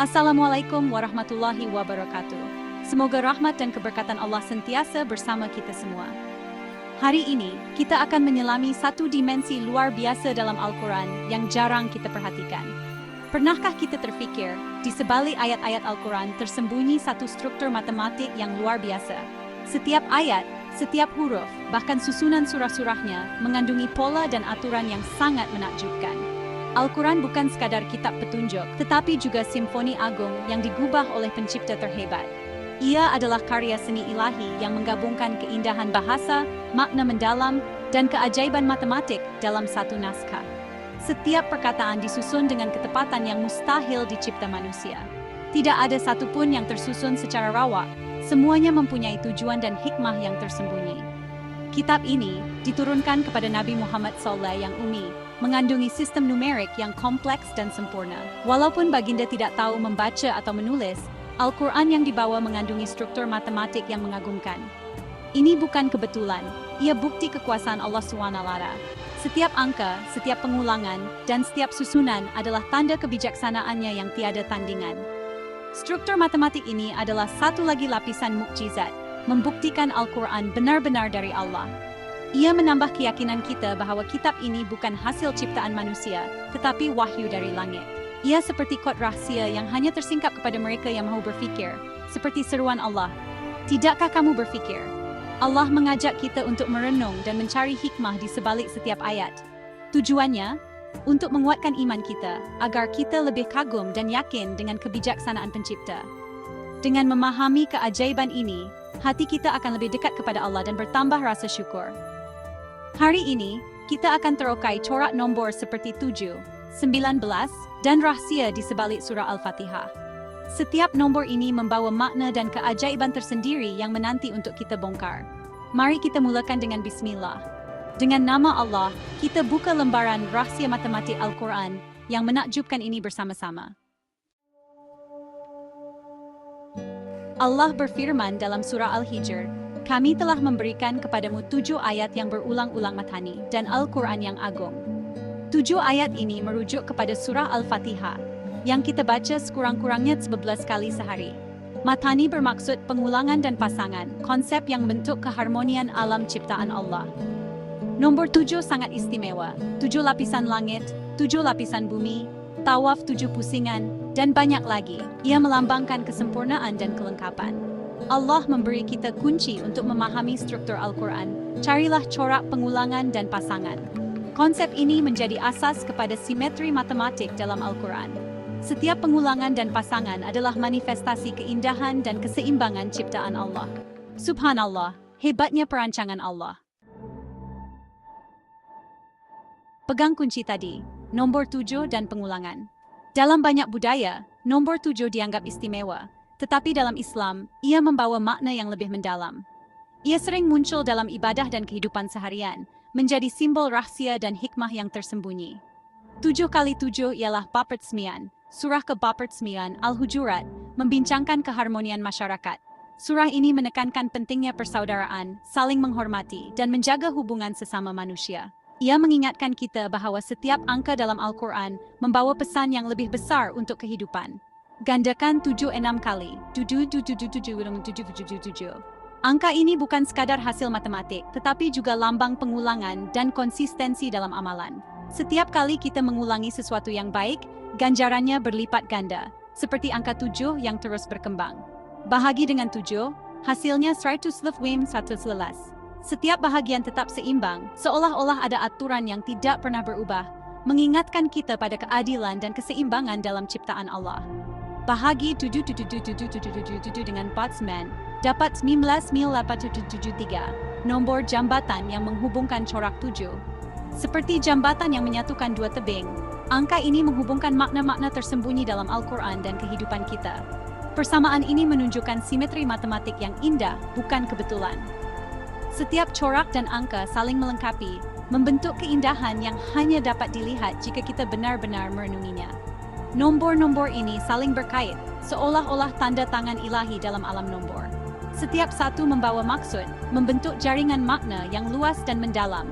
Assalamualaikum warahmatullahi wabarakatuh. Semoga rahmat dan keberkatan Allah sentiasa bersama kita semua. Hari ini, kita akan menyelami satu dimensi luar biasa dalam Al-Quran yang jarang kita perhatikan. Pernahkah kita terfikir, di sebalik ayat-ayat Al-Quran tersembunyi satu struktur matematik yang luar biasa? Setiap ayat, setiap huruf, bahkan susunan surah-surahnya mengandungi pola dan aturan yang sangat menakjubkan. Al-Quran bukan sekadar kitab petunjuk, tetapi juga simfoni agung yang digubah oleh pencipta terhebat. Ia adalah karya seni ilahi yang menggabungkan keindahan bahasa, makna mendalam, dan keajaiban matematik dalam satu naskah. Setiap perkataan disusun dengan ketepatan yang mustahil dicipta manusia. Tidak ada satupun yang tersusun secara rawak, semuanya mempunyai tujuan dan hikmah yang tersembunyi. Kitab ini diturunkan kepada Nabi Muhammad SAW yang umi, mengandungi sistem numerik yang kompleks dan sempurna. Walaupun baginda tidak tahu membaca atau menulis, Al-Quran yang dibawa mengandungi struktur matematik yang mengagumkan. Ini bukan kebetulan, ia bukti kekuasaan Allah SWT. Setiap angka, setiap pengulangan, dan setiap susunan adalah tanda kebijaksanaannya yang tiada tandingan. Struktur matematik ini adalah satu lagi lapisan mukjizat, membuktikan Al-Quran benar-benar dari Allah. Ia menambah keyakinan kita bahwa kitab ini bukan hasil ciptaan manusia, tetapi wahyu dari langit. Ia seperti kod rahasia yang hanya tersingkap kepada mereka yang mahu berfikir, seperti seruan Allah. Tidakkah kamu berfikir? Allah mengajak kita untuk merenung dan mencari hikmah di sebalik setiap ayat. Tujuannya, untuk menguatkan iman kita, agar kita lebih kagum dan yakin dengan kebijaksanaan pencipta. Dengan memahami keajaiban ini, hati kita akan lebih dekat kepada Allah dan bertambah rasa syukur. Hari ini, kita akan terokai corak nombor seperti 7, 19, dan rahsia di sebalik surah Al-Fatihah. Setiap nombor ini membawa makna dan keajaiban tersendiri yang menanti untuk kita bongkar. Mari kita mulakan dengan Bismillah. Dengan nama Allah, kita buka lembaran rahsia matematik Al-Quran yang menakjubkan ini bersama-sama. Allah berfirman dalam surah Al-Hijr, "Kami telah memberikan kepadamu 7 ayat yang berulang-ulang matani dan Al-Quran yang agung." 7 ayat ini merujuk kepada surah Al-Fatihah, yang kita baca sekurang-kurangnya 11 kali sehari. Matani bermaksud pengulangan dan pasangan, konsep yang bentuk keharmonian alam ciptaan Allah. Nombor 7 sangat istimewa, 7 lapisan langit, 7 lapisan bumi, tawaf 7 pusingan, dan banyak lagi. Ia melambangkan kesempurnaan dan kelengkapan. Allah memberi kita kunci untuk memahami struktur Al-Quran. Carilah corak pengulangan dan pasangan. Konsep ini menjadi asas kepada simetri matematik dalam Al-Quran. Setiap pengulangan dan pasangan adalah manifestasi keindahan dan keseimbangan ciptaan Allah. Subhanallah, hebatnya perancangan Allah. Pegang kunci tadi, nombor 7 dan pengulangan. Dalam banyak budaya, nombor 7 dianggap istimewa. Tetapi dalam Islam, ia membawa makna yang lebih mendalam. Ia sering muncul dalam ibadah dan kehidupan seharian, menjadi simbol rahsia dan hikmah yang tersembunyi. 7 kali 7 ialah 49. Surah ke-49 Al-Hujurat membincangkan keharmonian masyarakat. Surah ini menekankan pentingnya persaudaraan, saling menghormati, dan menjaga hubungan sesama manusia. Ia mengingatkan kita bahwa setiap angka dalam Al-Quran membawa pesan yang lebih besar untuk kehidupan. Gandakan 7-6 kali. 7. Angka ini bukan sekadar hasil matematik, tetapi juga lambang pengulangan dan konsistensi dalam amalan. Setiap kali kita mengulangi sesuatu yang baik, ganjarannya berlipat ganda, seperti angka 7 yang terus berkembang. Bahagi dengan 7, hasilnya 111. Setiap bahagian tetap seimbang, seolah-olah ada aturan yang tidak pernah berubah, mengingatkan kita pada keadilan dan keseimbangan dalam ciptaan Allah. Bahagi 7 dengan 49 dapat 19,873, nombor jambatan yang menghubungkan corak 7. Seperti jambatan yang menyatukan dua tebing, angka ini menghubungkan makna-makna tersembunyi dalam Al-Quran dan kehidupan kita. Persamaan ini menunjukkan simetri matematik yang indah, bukan kebetulan. Setiap corak dan angka saling melengkapi, membentuk keindahan yang hanya dapat dilihat jika kita benar-benar merenunginya. Nombor-nombor ini saling berkait, seolah-olah tanda tangan ilahi dalam alam nombor. Setiap satu membawa maksud, membentuk jaringan makna yang luas dan mendalam.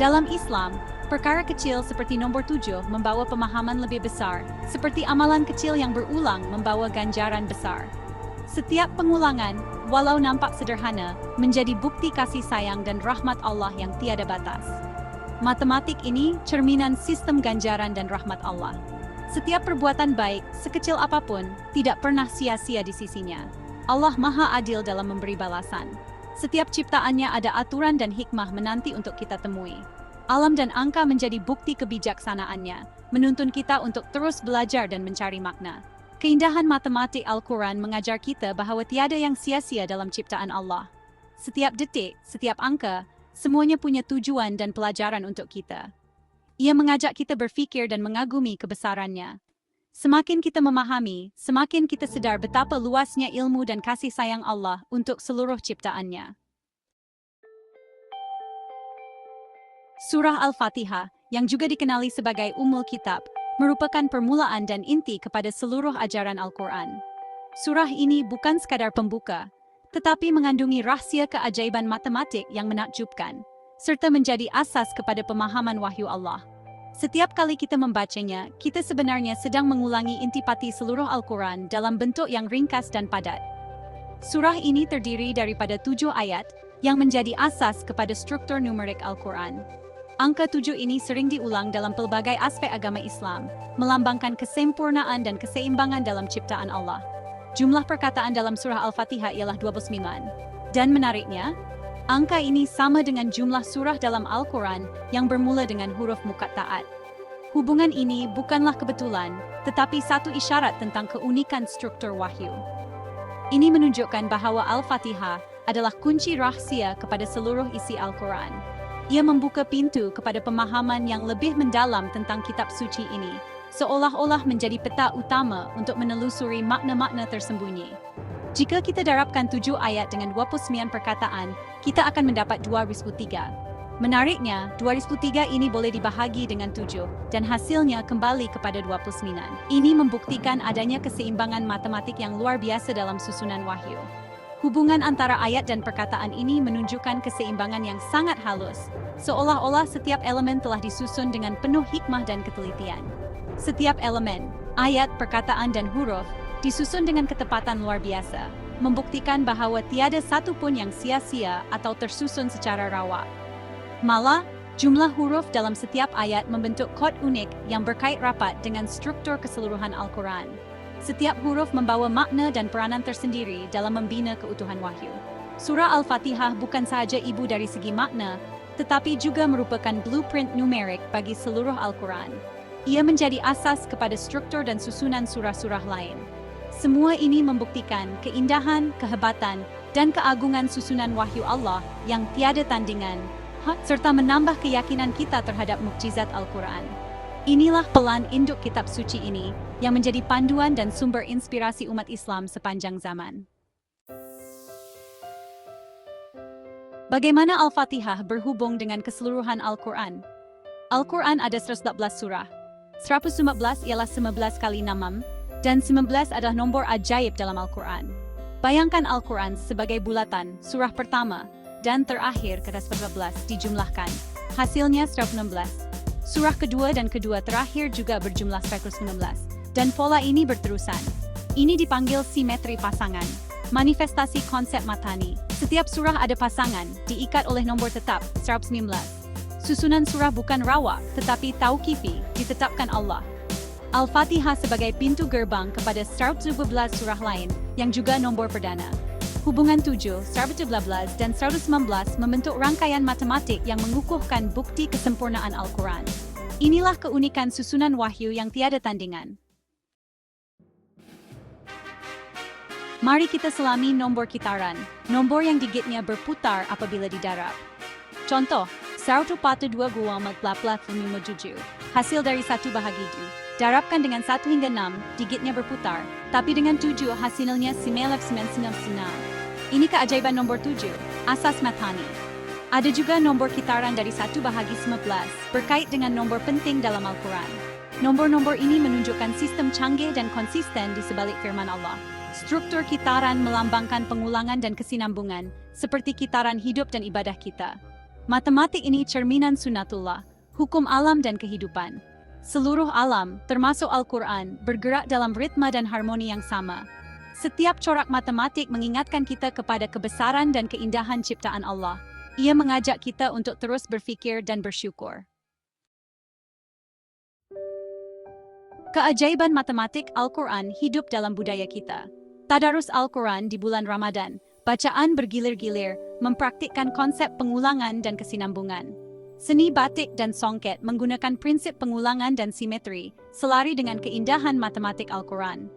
Dalam Islam, Perkara kecil seperti nombor 7 membawa pemahaman lebih besar, seperti amalan kecil yang berulang membawa ganjaran besar. Setiap pengulangan, walau nampak sederhana, menjadi bukti kasih sayang dan rahmat Allah yang tiada batas. Matematik ini cerminan sistem ganjaran dan rahmat Allah. Setiap perbuatan baik, sekecil apapun, tidak pernah sia-sia di sisinya. Allah Maha Adil dalam memberi balasan. Setiap ciptaannya ada aturan dan hikmah menanti untuk kita temui. Alam dan angka menjadi bukti kebijaksanaannya, menuntun kita untuk terus belajar dan mencari makna. Keindahan matematik Al-Quran mengajar kita bahwa tiada yang sia-sia dalam ciptaan Allah. Setiap detik, setiap angka, semuanya punya tujuan dan pelajaran untuk kita. Ia mengajak kita berfikir dan mengagumi kebesarannya. Semakin kita memahami, semakin kita sadar betapa luasnya ilmu dan kasih sayang Allah untuk seluruh ciptaannya. Surah Al-Fatihah, yang juga dikenali sebagai Ummul Kitab, merupakan permulaan dan inti kepada seluruh ajaran Al-Quran. Surah ini bukan sekadar pembuka, tetapi mengandungi rahsia keajaiban matematik yang menakjubkan, serta menjadi asas kepada pemahaman wahyu Allah. Setiap kali kita membacanya, kita sebenarnya sedang mengulangi intipati seluruh Al-Quran dalam bentuk yang ringkas dan padat. Surah ini terdiri daripada 7 ayat yang menjadi asas kepada struktur numerik Al-Quran. Angka 7 ini sering diulang dalam pelbagai aspek agama Islam, melambangkan kesempurnaan dan keseimbangan dalam ciptaan Allah. Jumlah perkataan dalam surah Al-Fatihah ialah 29. Dan menariknya, angka ini sama dengan jumlah surah dalam Al-Quran yang bermula dengan huruf muqatta'at. Hubungan ini bukanlah kebetulan, tetapi satu isyarat tentang keunikan struktur wahyu. Ini menunjukkan bahwa Al-Fatihah adalah kunci rahasia kepada seluruh isi Al-Quran. Ia membuka pintu kepada pemahaman yang lebih mendalam tentang kitab suci ini, seolah-olah menjadi peta utama untuk menelusuri makna-makna tersembunyi. Jika kita darabkan 7 ayat dengan 29 perkataan, kita akan mendapat 2/3. Menariknya, 2/3 ini boleh dibahagi dengan 7, dan hasilnya kembali kepada 29. Ini membuktikan adanya keseimbangan matematik yang luar biasa dalam susunan wahyu. Hubungan antara ayat dan perkataan ini menunjukkan keseimbangan yang sangat halus, seolah-olah setiap elemen telah disusun dengan penuh hikmah dan ketelitian. Setiap elemen, ayat, perkataan, dan huruf disusun dengan ketepatan luar biasa, membuktikan bahwa tiada satu pun yang sia-sia atau tersusun secara rawa. Malah, jumlah huruf dalam setiap ayat membentuk kod unik yang berkait rapat dengan struktur keseluruhan Al-Quran. Setiap huruf membawa makna dan peranan tersendiri dalam membina keutuhan wahyu. Surah Al-Fatihah bukan sahaja ibu dari segi makna, tetapi juga merupakan blueprint numerik bagi seluruh Al-Quran. Ia menjadi asas kepada struktur dan susunan surah-surah lain. Semua ini membuktikan keindahan, kehebatan, dan keagungan susunan wahyu Allah yang tiada tandingan, serta menambah keyakinan kita terhadap mukjizat Al-Quran. Inilah pelan induk kitab suci ini yang menjadi panduan dan sumber inspirasi umat Islam sepanjang zaman. Bagaimana Al-Fatihah berhubung dengan keseluruhan Al-Quran? Al-Quran ada 114 surah. 115 ialah 19 kali namam, dan 19 adalah nombor ajaib dalam Al-Quran. Bayangkan Al-Quran sebagai bulatan, surah pertama, dan terakhir kata 14 dijumlahkan. Hasilnya 116. Surah kedua dan kedua terakhir juga berjumlah 119. Dan pola ini berterusan. Ini dipanggil simetri pasangan. Manifestasi konsep matani. Setiap surah ada pasangan, diikat oleh nombor tetap, 119. Susunan surah bukan rawa, tetapi tauqifi, ditetapkan Allah. Al-Fatihah sebagai pintu gerbang kepada 117 surah lain, yang juga nombor perdana. Hubungan 7, 117, dan 119 membentuk rangkaian matematik yang mengukuhkan bukti kesempurnaan Al-Quran. Inilah keunikan susunan wahyu yang tiada tandingan. Mari kita selami nombor kitaran, nombor yang digitnya berputar apabila didarab. Contoh, 142,457, hasil dari 1/2. Darabkan dengan 1 hingga 6, digitnya berputar, tapi dengan 7 hasilnya 999. Ini keajaiban nombor 7, asas matani. Ada juga nombor kitaran dari 1/11, berkait dengan nombor penting dalam Al-Quran. Nombor-nombor ini menunjukkan sistem canggih dan konsisten di sebalik firman Allah. Struktur kitaran melambangkan pengulangan dan kesinambungan, seperti kitaran hidup dan ibadah kita. Matematik ini cerminan sunnatullah, Hukum alam dan kehidupan. Seluruh alam, termasuk Al-Quran, bergerak dalam ritme dan harmoni yang sama. Setiap corak matematik mengingatkan kita kepada kebesaran dan keindahan ciptaan Allah. Ia mengajak kita untuk terus berfikir dan bersyukur. Keajaiban matematik Al-Quran hidup dalam budaya kita. Tadarus Al-Quran di bulan Ramadan, bacaan bergilir-gilir, mempraktikkan konsep pengulangan dan kesinambungan. Seni batik dan songket menggunakan prinsip pengulangan dan simetri, selari dengan keindahan matematik Al-Quran.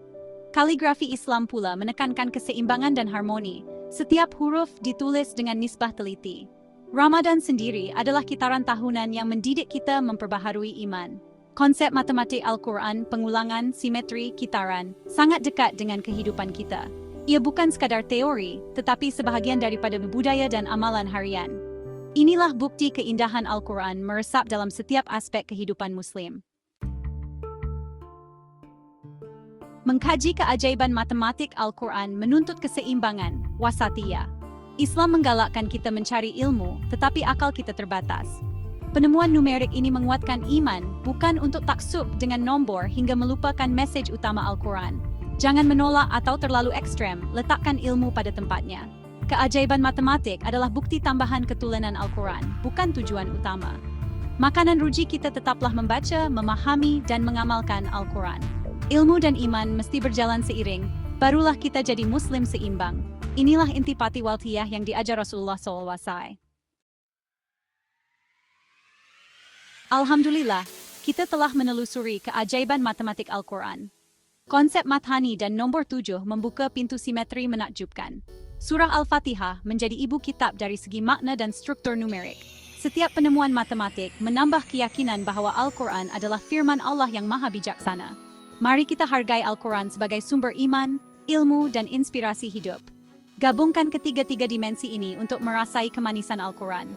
Kaligrafi Islam pula menekankan keseimbangan dan harmoni, setiap huruf ditulis dengan nisbah teliti. Ramadan sendiri adalah kitaran tahunan yang mendidik kita memperbaharui iman. Konsep matematik Al-Quran, pengulangan, simetri, kitaran, sangat dekat dengan kehidupan kita. Ia bukan sekadar teori, tetapi sebahagian daripada budaya dan amalan harian. Inilah bukti keindahan Al-Quran meresap dalam setiap aspek kehidupan Muslim. Mengkaji keajaiban matematik Al-Quran menuntut keseimbangan, wasatiyah. Islam menggalakkan kita mencari ilmu, tetapi akal kita terbatas. Penemuan numerik ini menguatkan iman, bukan untuk taksub dengan nombor hingga melupakan mesej utama Al-Quran. Jangan menolak atau terlalu ekstrem, letakkan ilmu pada tempatnya. Keajaiban matematik adalah bukti tambahan ketuhanan Al-Quran, bukan tujuan utama. Makanan ruji kita tetaplah membaca, memahami, dan mengamalkan Al-Quran. Ilmu dan iman mesti berjalan seiring, barulah kita jadi Muslim seimbang. Inilah inti pati waltiyah yang diajar Rasulullah SAW. Alhamdulillah, kita telah menelusuri keajaiban matematik Al-Quran. Konsep mathani dan nombor 7 membuka pintu simetri menakjubkan. Surah Al-Fatihah menjadi ibu kitab dari segi makna dan struktur numerik. Setiap penemuan matematik menambah keyakinan bahwa Al-Quran adalah firman Allah yang maha bijaksana. Mari kita hargai Al-Quran sebagai sumber iman, ilmu, dan inspirasi hidup. Gabungkan ketiga-tiga dimensi ini untuk merasai kemanisan Al-Quran.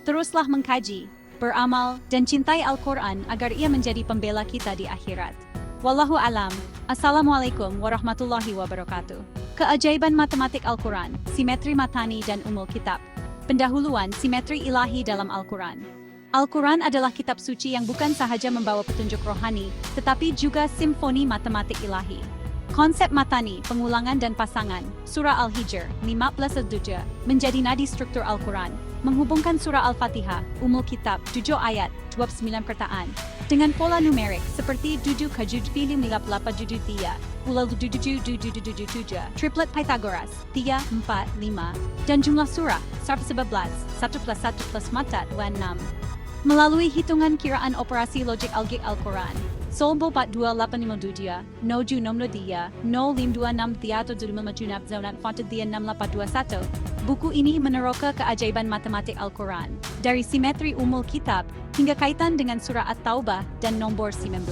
Teruslah mengkaji, beramal, dan cintai Al-Quran agar ia menjadi pembela kita di akhirat. Wallahu alam. Assalamualaikum warahmatullahi wabarakatuh. Keajaiban matematik Al-Quran, simetri matani dan umul kitab. Pendahuluan simetri ilahi dalam Al-Quran. Al-Quran adalah kitab suci yang bukan sahaja membawa petunjuk rohani, tetapi juga simfoni matematik ilahi. Konsep matani, pengulangan dan pasangan, Surah Al-Hijr 15:7, menjadi nadi struktur Al-Quran, menghubungkan Surah Al-Fatihah, umul kitab, 7 ayat, 29 perkataan, dengan pola numerik seperti 7 kajud pilih milap 8 judul 3, ulal 7 triplet Pythagoras, 3, 4, 5, dan jumlah surah, 111, 1 plus 1 plus mata 26. Melalui hitungan kiraan operasi logik algik Al-Quran, Solbo 42852, Noju nomor 3, 0526 Zonat Fonted 6821. Buku ini meneroka keajaiban matematik Al-Quran, dari simetri umul kitab hingga kaitan dengan surah At-Taubah dan nombor 19.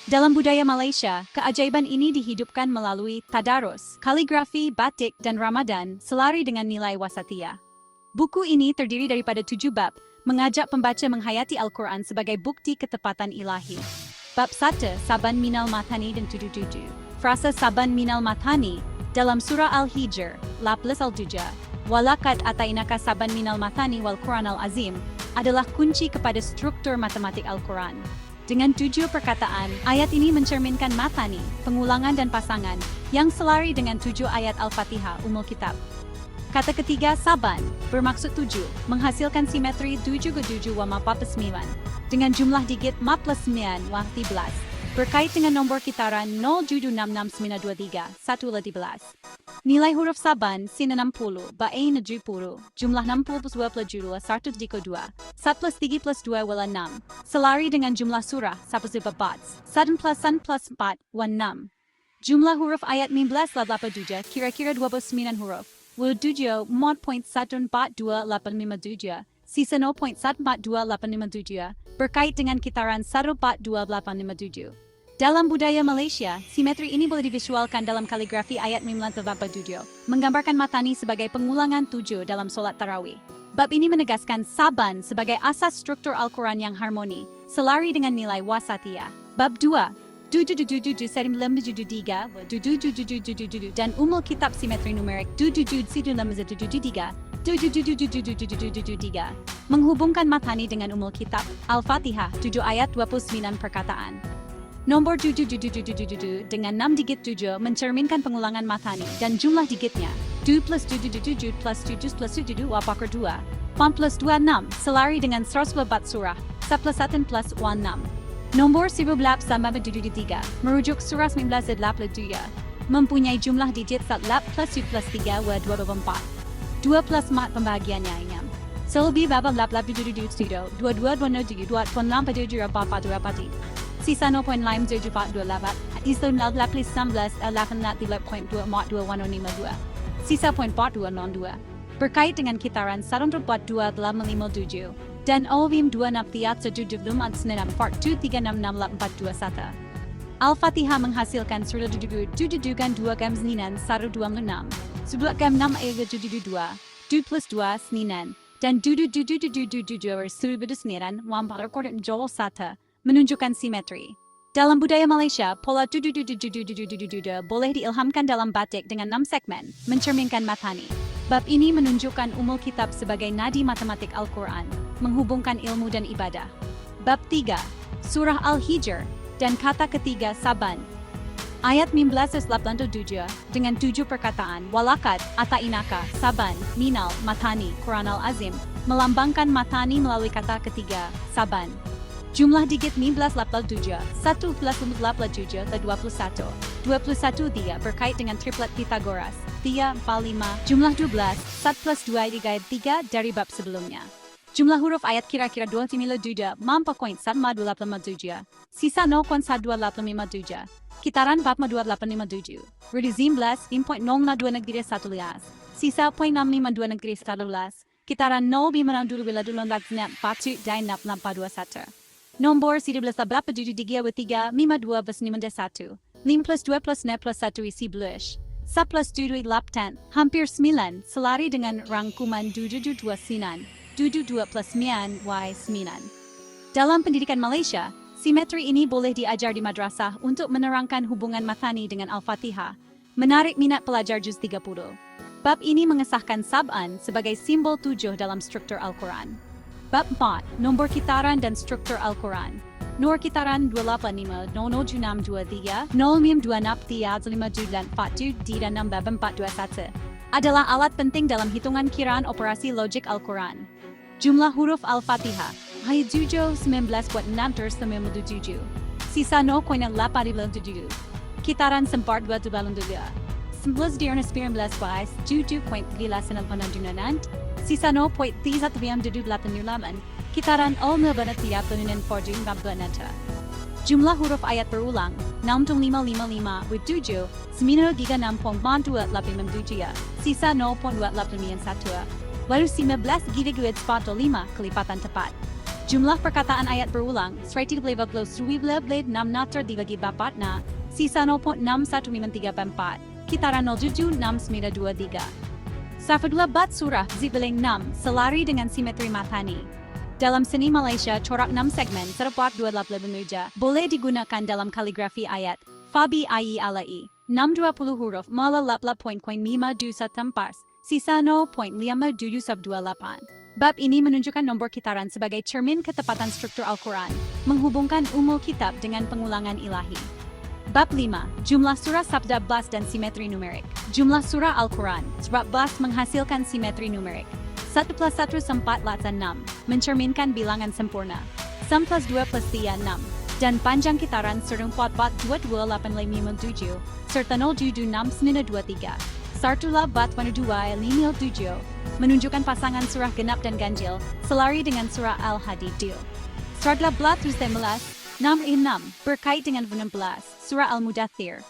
Dalam budaya Malaysia, keajaiban ini dihidupkan melalui tadarus, kaligrafi, batik, dan Ramadan, selari dengan nilai wasatiyah. Buku ini terdiri daripada 7 bab, mengajak pembaca menghayati Al-Quran sebagai bukti ketepatan ilahi. Bab 1, Saban Minal Mathani dan 77. Frasa Saban Minal Mathani dalam surah Al-Hijr, 15:7, Walakat atainaka Saban Minal Mathani wal Quran al-Azim, adalah kunci kepada struktur matematik Al-Quran. Dengan 7 perkataan, ayat ini mencerminkan mathani, pengulangan dan pasangan, yang selari dengan 7 ayat Al-Fatihah, umul kitab. Kata ketiga, Saban, bermaksud 7, menghasilkan simetri 7 ke 7 wa 49, dengan jumlah digit 49 wa 13, berkait dengan nombor kitaran 0766923, 111. Nilai huruf Saban, sin 60, bae 70, jumlah 60 plus 2 plus 2, 1 diko 2, 1 plus 3 plus 2 wala 6, selari dengan jumlah surah, 1 bats, 1 plus 4, wa 6. Jumlah huruf ayat 19 8 kira-kira 29 huruf. Wujudjo 0.14287, sisa 0.14287, berkait dengan kitaran 14287. Dalam budaya Malaysia, simetri ini boleh divisualkan dalam kaligrafi ayat 987, menggambarkan matani sebagai pengulangan 7 dalam solat tarawih. Bab ini menegaskan Saban sebagai asas struktur Al-Quran yang harmoni, selari dengan nilai wasatiyah. Bab 2, 777 dan umul kitab simetri numerik 777 3 3. Menghubungkan matani dengan umul kitab, Al-Fatihah, 7 ayat 29 perkataan. Nombor 7 dengan 6 digit 7 mencerminkan pengulangan matani dan jumlah digitnya. 2 plus 7 plus 7 plus 7 apakah 2. 4 plus 2 6 selari dengan 104 surah. 1 plus 1 plus 1 6. Nombor 19 sama 3 merujuk surah 19 mempunyai jumlah digit 1 plus 7 plus 3 wa 24. 2 plus mat pembagiannya 6. Selebih baba 2 Sisa 0.57428 Isto 18.19.8.2.2 Sisa 0.4202 berkait dengan kitaran 142 dan OVIM 2 Al-Fatihah menghasilkan surah dudukan 2 gam seninan 126 sebelah gam 6 ayat 2 plus 2 seninan dan surah seniran wampar rekord jol sata menunjukkan simetri. Dalam budaya Malaysia, pola boleh diilhamkan dalam batik dengan 6 segmen, mencerminkan matani. Bab ini menunjukkan umul kitab sebagai nadi matematik Al-Quran, menghubungkan ilmu dan ibadah. Bab 3, Surah Al-Hijr, dan kata ketiga Saban. Ayat 1987 dengan 7 perkataan Walakat, Atainaka, Saban, Minal, Matani, Quran Al-Azim, melambangkan matani melalui kata ketiga Saban. Jumlah digit 1987, 1 plus 87 ke 21, 21 3 berkait dengan triplet Pythagoras, 3, 4, 5, jumlah 12, 1 plus 2 digait 3 dari bab sebelumnya. Jumlah huruf ayat kira-kira 2,7, 4,1,287, sisa 0,1257, kitaran 4,2857, Rudi 19, 0,02 negeri 1 lias, sisa 0,652 negeri 11, kitaran 0,522 Nombor 17 berapa 7 3 52 plus 51, 5 plus 2 plus 9 plus 1 isi blush, 1 plus 2 8, hampir 9, selari dengan rangkuman 72 sinan, 72 plus 9 y 9. Dalam pendidikan Malaysia, simetri ini boleh diajar di madrasah untuk menerangkan hubungan matani dengan Al-Fatihah, menarik minat pelajar juz 30. Bab ini mengesahkan Sab'an sebagai simbol 7 dalam struktur Al-Quran. Bab 4, nombor kitaran dan struktur Al-Quran. Nomor kitaran 285 00623 052 dan 421 adalah alat penting dalam hitungan kiraan operasi logik Al-Quran. Jumlah huruf Al-Fatihah, ayat 19 buat 6 terus 97. Sisa 0,857. Kitaran sempar 2 11 19 guys, 7.3 sisa 0.3 kitaran tiap penunan forjung nata. Jumlah huruf ayat berulang 6555 with 7 936.287 sisa 0.281 lalu 19 gigaguid spot 5 kelipatan tepat. Jumlah perkataan ayat berulang 129 6 nater dibagi bapatna sisa 0.61534 kitaran 076923. Safadullah Bat Surah Zibeling 6 selari dengan simetri matani. Dalam seni Malaysia, corak 6 segmen terbuat 28 meja boleh digunakan dalam kaligrafi ayat. Fabi ai alai 620 huruf mala 8.5 dusa tempas sisa 0.528. Bab ini menunjukkan nombor kitaran sebagai cermin ketepatan struktur Al-Quran, menghubungkan umul kitab dengan pengulangan ilahi. Bab 5, jumlah surah sabda blas dan simetri numerik. Jumlah surah Al-Quran, surat blas menghasilkan simetri numerik. 1 plus 1 sempat lata 6, mencerminkan bilangan sempurna. 1 plus 2 plus 3 6, dan panjang kitaran serung 4 bat 22857, serta 07623. Sartullah bat 22 57, menunjukkan pasangan surah genap dan ganjil, selari dengan surah Al-Hadid. Sartullah blat 16, 6 berkait dengan 16, surah Al-Mudathir.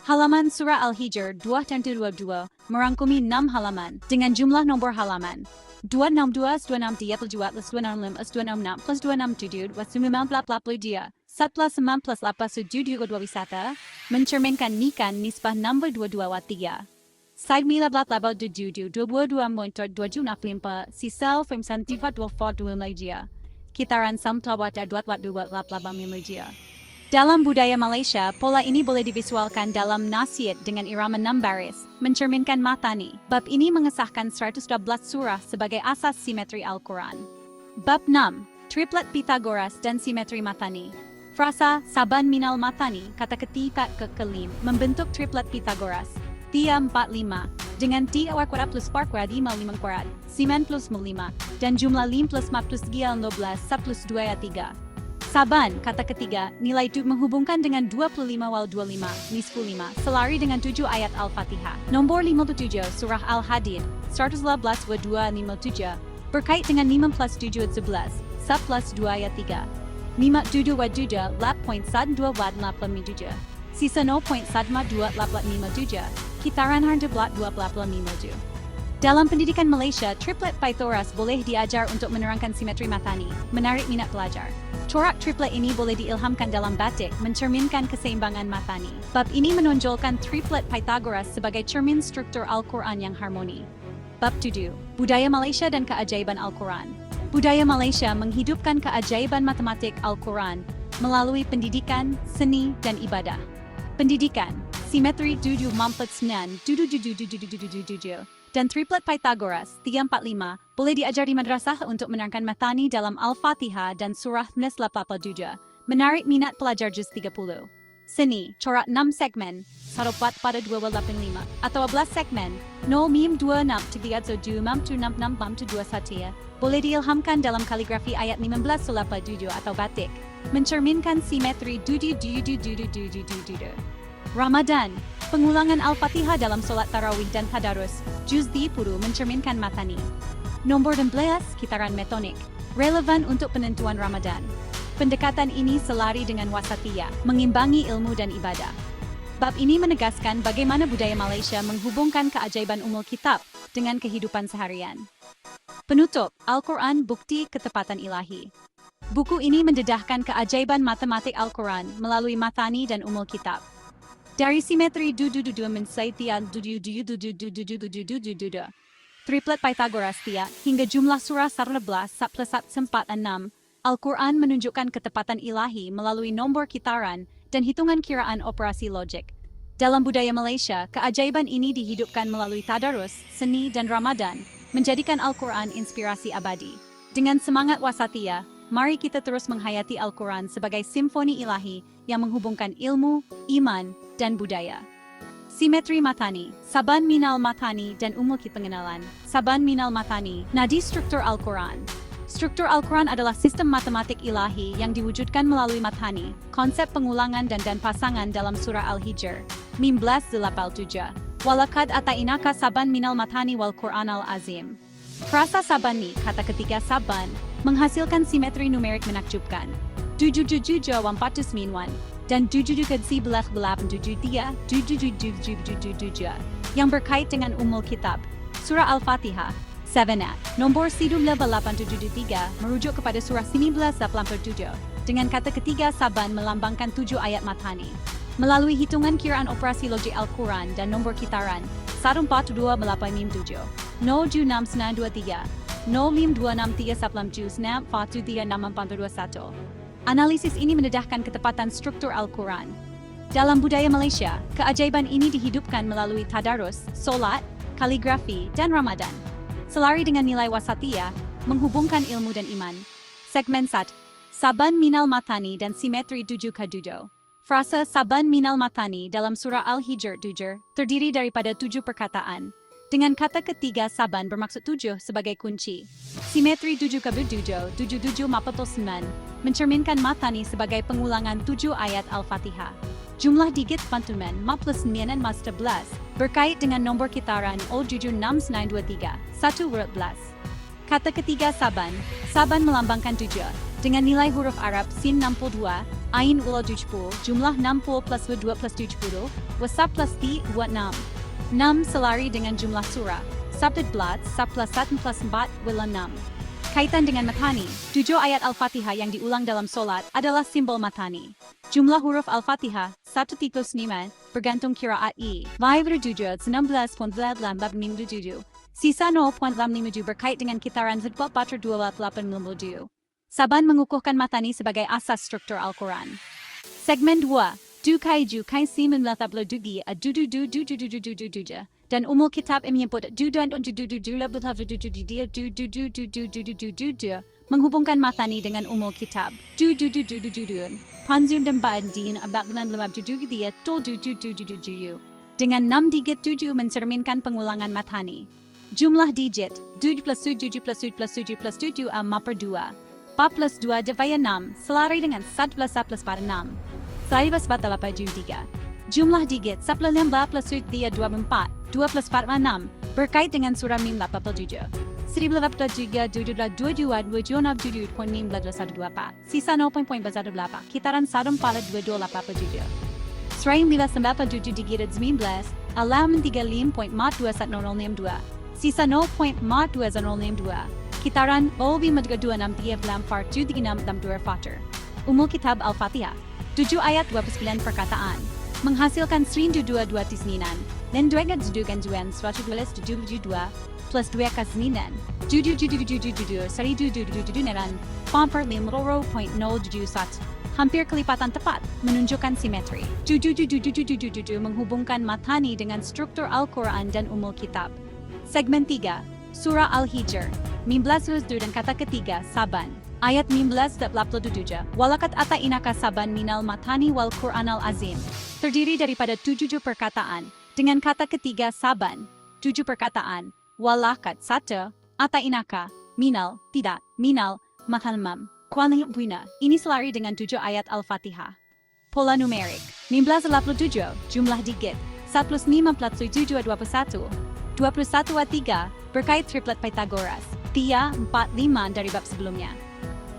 Halaman surah Al-Hijr 222 merangkumi 6 halaman dengan jumlah nombor halaman 262 263 265 266 plus 267 292 1+9 plus 8 wisata mencerminkan nikan nisbah nombor 22 3. Side mila blat labau 22 motor 2 sisal fem santifa 2 malaysia. Kitaran samtawata 2 media. Dalam budaya Malaysia, pola ini boleh divisualkan dalam nasihat dengan irama 6 baris, mencerminkan matani. Bab ini mengesahkan 112 surah sebagai asas simetri Al-Quran. Bab 6. Triplet Pythagoras dan simetri matani. Frasa saban minal matani, kata ketiga kekelim, membentuk triplet Pythagoras. 3, 4, 5. Dengan 3 kuadrat plus 4 kuadrat 5 kuadrat, 9 plus 5, dan jumlah 5 plus 4 plus 3 12, 1 plus 2 ya 3. Saban, kata ketiga, nilai menghubungkan dengan 25 wal 25, nisfu 5, selari dengan 7 ayat Al-Fatihah. Nombor 57, Surah Al-Hadid, 111 wa 257, berkait dengan 5 plus 7 11, 1 plus 2 ayat 3. 5 7 wa 7, 8.12 wa 87. Sisa 0.12 857, kitaran harga blat 2 Dalam pendidikan Malaysia, triplet Pythagoras boleh diajar untuk menerangkan simetri matani, menarik minat pelajar. Corak triplet ini boleh diilhamkan dalam batik, mencerminkan keseimbangan matani. Bab ini menonjolkan triplet Pythagoras sebagai cermin struktur Al-Quran yang harmoni. Bab 7. Budaya Malaysia dan keajaiban Al-Quran. Budaya Malaysia menghidupkan keajaiban matematik Al-Quran melalui pendidikan, seni, dan ibadah. Pendidikan, simetri 7 mampet 9, 7 dan triplet Pythagoras 345 boleh diajar di madrasah untuk menerangkan matani dalam Al-Fatihah dan surah Nes 87, menarik minat pelajar juz 30. Seni, corak 6 segmen, 1 pada 285, atau 11 segmen, 0 mim 26 37 mam 6 21, boleh diilhamkan dalam kaligrafi ayat 15 atau batik, mencerminkan simetri Ramadan, pengulangan Al-Fatihah dalam solat tarawih dan tadarus, juz 10 mencerminkan matani. Nombor 16, kitaran metonik, relevan untuk penentuan Ramadan. Pendekatan ini selari dengan wasatiyah, mengimbangi ilmu dan ibadah. Bab ini menegaskan bagaimana budaya Malaysia menghubungkan keajaiban umul kitab dengan kehidupan seharian. Penutup, Al-Quran Bukti Ketepatan Ilahi. Buku ini mendedahkan keajaiban matematik Al-Quran melalui matani dan umul kitab. Dari simetri mensaitian triplet Pythagoras hingga jumlah surah 11 plus 4 6, Al-Quran menunjukkan ketepatan ilahi melalui nombor kitaran dan hitungan kiraan operasi logik. Dalam budaya Malaysia, keajaiban ini dihidupkan melalui tadarus, seni, dan Ramadan, menjadikan Al-Quran inspirasi abadi. Dengan semangat wasatiyah, mari kita terus menghayati Al-Quran sebagai simfoni ilahi yang menghubungkan ilmu, iman, dan budaya. Simetri matani, saban minal matani dan umul pengenalan. Saban minal matani, nadi struktur Al-Quran. Struktur Al-Quran adalah sistem matematik ilahi yang diwujudkan melalui matani, konsep pengulangan dan pasangan dalam surah Al-Hijr, 19:87. Walakad atainaka saban minal matani wal Quran al-azim. Frasa sabani, kata ketiga saban, menghasilkan simetri numerik menakjubkan. 7 dan 7 yang berkait dengan umul kitab. Surah Al-Fatihah 7 nombor 1873 merujuk kepada surah 1987 dengan kata ketiga saban melambangkan 7 ayat matani. Melalui hitungan kiraan operasi logik Al-Quran dan nombor kitaran 142857 07623 05263 Analisis ini mendedahkan ketepatan struktur Al-Quran. Dalam budaya Malaysia, keajaiban ini dihidupkan melalui tadarus, solat, kaligrafi, dan Ramadan. Selari dengan nilai wasatiyah, menghubungkan ilmu dan iman. Segmen 1. Saban minal matani dan simetri 7 Frasa saban minal matani dalam surah Al-Hijr 7 terdiri daripada 7 perkataan. Dengan kata ketiga saban bermaksud 7 sebagai kunci. Simetri 7 mencerminkan matani sebagai pengulangan 7 ayat Al-Fatihah. Jumlah digit pantuman 9 mas 11 berkait dengan nombor kitaran 07623 1 Kata ketiga saban, saban melambangkan 7 dengan nilai huruf Arab sin 62, ain ulo 70, jumlah 60 plus 2 plus 70, wasab plus t 6. 6 selari dengan jumlah surah, sabdad blat, sab plus 1 plus 4, wila 6. Kaitan dengan matani, 7 ayat Al-Fatihah yang diulang dalam solat adalah simbol matani. Jumlah huruf Al-Fatihah, 135, bergantung kiraat i. 5 16.87. Sisa 0.57 berkait dengan kitaran Zidbab Batra 2.8 Saban mengukuhkan matani sebagai asas struktur Al-Quran. Segmen 2. Dukai Jukai Simen Latabla Dugi a Duja. Dan umul kitab menyebut dudan menghubungkan matani dengan umul kitab. Panzun dan Bandin abaknan lemab dia tol dengan 6 digit 7 mencerminkan pengulangan matani. Jumlah digit 7 plus 7 plus 7 plus 7 plus 7 per 2. 4 plus 2 divide 6 selari dengan 1 plus 1 plus 6. Selari plus 4 83. Jumlah digit 15 plus 3 24. 2 plus 4 6 berkait dengan surah mim 87. 1827 sisa 0.18 kitaran 1.4287. Seraing bila 97 digit 19 alam 35.4102 sisa 0.2002 kitaran olbi madga 26 lamfar 36 fater. Umul kitab Al-Fatihah 7 ayat 29 perkataan menghasilkan 122 tisninan dan 2 dudukan juan 172 plus 2 kasninan seri neran pampar 5.0.071 hampir kelipatan tepat menunjukkan simetri. Menghubungkan matani dengan struktur Al-Quran dan umul kitab. Segmen 3 Surah Al-Hijr 19 dan kata ketiga Saban ayat 19-87 walakat ata inaka saban minal matani wal Quran al-azim terdiri daripada 7 perkataan dengan kata ketiga Saban 7 perkataan walakat 1 ata inaka minal tidak minal mahalmam kualing buina ini selari dengan 7 ayat Al-Fatihah. Pola numerik 1987 jumlah digit 1 plus 5 plus 7 21 21 3 berkait triplet Pythagoras 3, 4, 5 dari bab sebelumnya.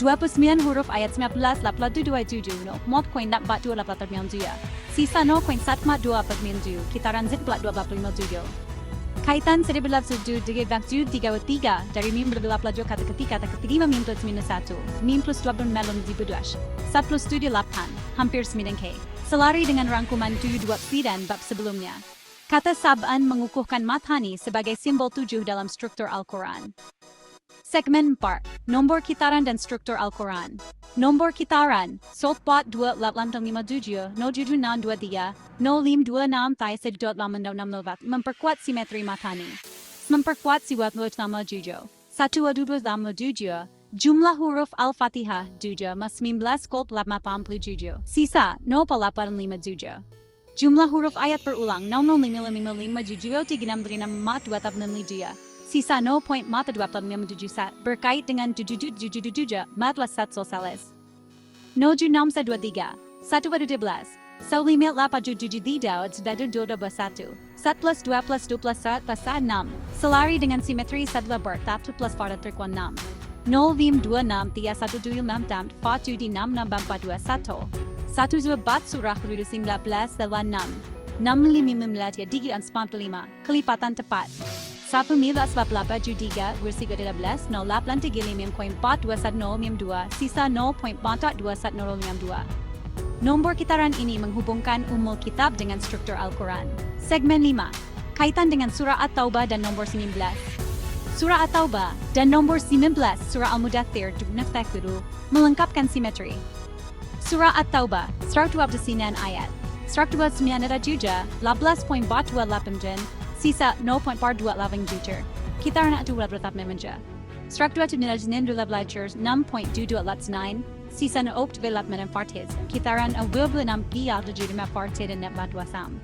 29 huruf ayat 19 827 0.428 sisa 0.142 kitaran Z plat 257. Kaitan 1907 dengan 33 dari mim berdelapan kata ketika kata ketiga mim plus minus 1 mim plus 2 melon di beduas 1 plus 7 8 hampir 9k selari dengan rangkuman 7 dan bab sebelumnya. Kata Sab'an mengukuhkan matani sebagai simbol 7 dalam struktur Al-Quran. Segmen 4. Nombor kitaran dan struktur Al-Quran. Nombor kitaran, Sotbat 2857, 07623, 0526 Tai Sedot 8660 memperkuat simetri matani. Memperkuat siwat nama 7. 127, jumlah huruf Al-Fatihah 7 mas 19 kolp 87. Sisa 0857. Jumlah huruf ayat berulang 00555 sisa 0.427 berkait dengan 7 matlas sat sosialis. 0623 112 Saulimet 87 Daud Sedadu 21 1 plus 2 plus 2 plus 1 plus 6 selari dengan simetri sadla bertap 2 plus 4 terkuan 6 0 vim 26 tia 1 7 6 tam 4 7 6 6 41 1 zubat surah 19 dalam 6 6 digit 45 kelipatan tepat 1983 bersih 13 083 sisa 0.42102. Nombor kitaran ini menghubungkan umul kitab dengan struktur Al-Quran. Segmen 5. Kaitan dengan surah At-Taubah dan nomor 19. Surah At-Taubah dan nomor 19 surah Al-Mudaththir melengkapkan simetri. Surah At-Taubah 129 ayat 129 ada juga 18.428 sisa 0.428 juta. Kitaran atu tetap memenja. Struktur tunilajinin dula belajar 6.229 sisa 0.8 kitaran awil 6 pia dujudima partai dan net batwasam.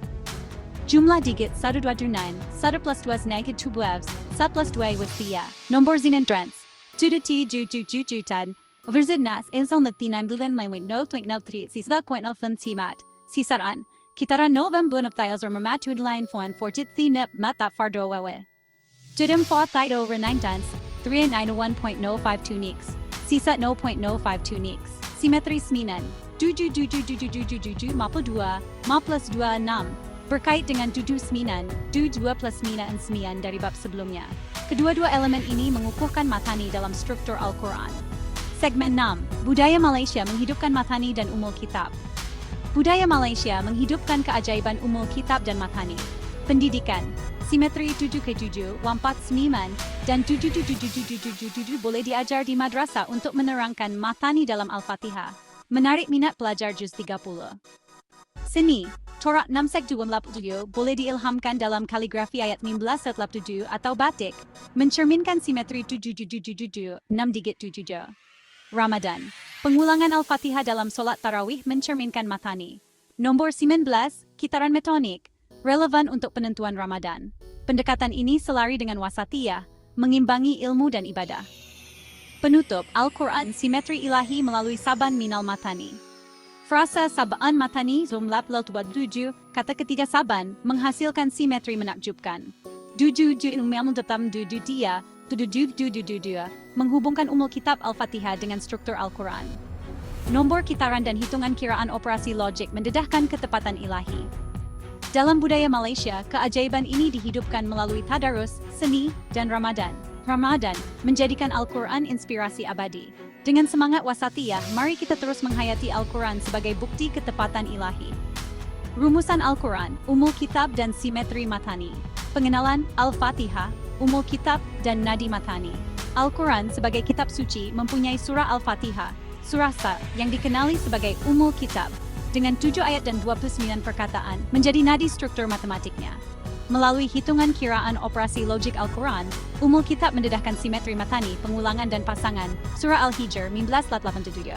Jumlah digit 129, 1 plus 2 negatif 2 blevs, 1 plus 2 was pia. Nombor zinentrans. 2 jutan. Verzidnas elson latinan bulan lain 0.03 sisa 0.05 timat. Sisaran. Kitaran novem bunap tiles or mamatude line fon fortit thinep mata fardo wawe. Judem fa thito over 9 tons, 3 and 1.052 nix. Sisa 0.052 nix. Simetri seminan. 7 mapu 2, ma plus 2 6. Berkait dengan 7 seminan, 2 plus semina and semian dari bab sebelumnya. Kedua-dua elemen ini mengukuhkan matani dalam struktur Al-Quran. Segmen 6. Budaya Malaysia menghidupkan matani dan umul kitab. Budaya Malaysia menghidupkan keajaiban umul kitab dan matani. Pendidikan, simetri 7 wampat seniman, dan 7 boleh diajar di madrasah untuk menerangkan matani dalam Al-Fatihah. Menarik minat pelajar Juz 30. Seni, corak 6-2 boleh diilhamkan dalam kaligrafi ayat 19-7 atau batik, mencerminkan simetri 7-7-7-7, 6-7. Ramadan, pengulangan Al-Fatihah dalam solat tarawih mencerminkan matani. Nombor 19, kitaran metonik, relevan untuk penentuan Ramadan. Pendekatan ini selari dengan wasatiyah, mengimbangi ilmu dan ibadah. Penutup, Al-Quran simetri ilahi melalui saban minal matani. Frasa sabaan matani jumlah 7, kata ketiga saban, menghasilkan simetri menakjubkan. dia, menghubungkan umul kitab Al-Fatihah dengan struktur Al-Quran. Nombor kitaran dan hitungan kiraan operasi logik mendedahkan ketepatan ilahi. Dalam budaya Malaysia, keajaiban ini dihidupkan melalui tadarus, seni, dan Ramadan. Ramadan menjadikan Al-Quran inspirasi abadi. Dengan semangat wasatiyah, mari kita terus menghayati Al-Quran sebagai bukti ketepatan ilahi. Rumusan Al-Quran, umul kitab dan simetri matani. Pengenalan Al-Fatihah, umul kitab dan nadi matani. Al-Quran sebagai kitab suci mempunyai surah Al-Fatihah, surah Sa, yang dikenali sebagai umul kitab, dengan 7 ayat dan 29 perkataan, menjadi nadi struktur matematiknya. Melalui hitungan kiraan operasi logik Al-Quran, umul kitab mendedahkan simetri matani, pengulangan dan pasangan, surah Al-Hijr 1987.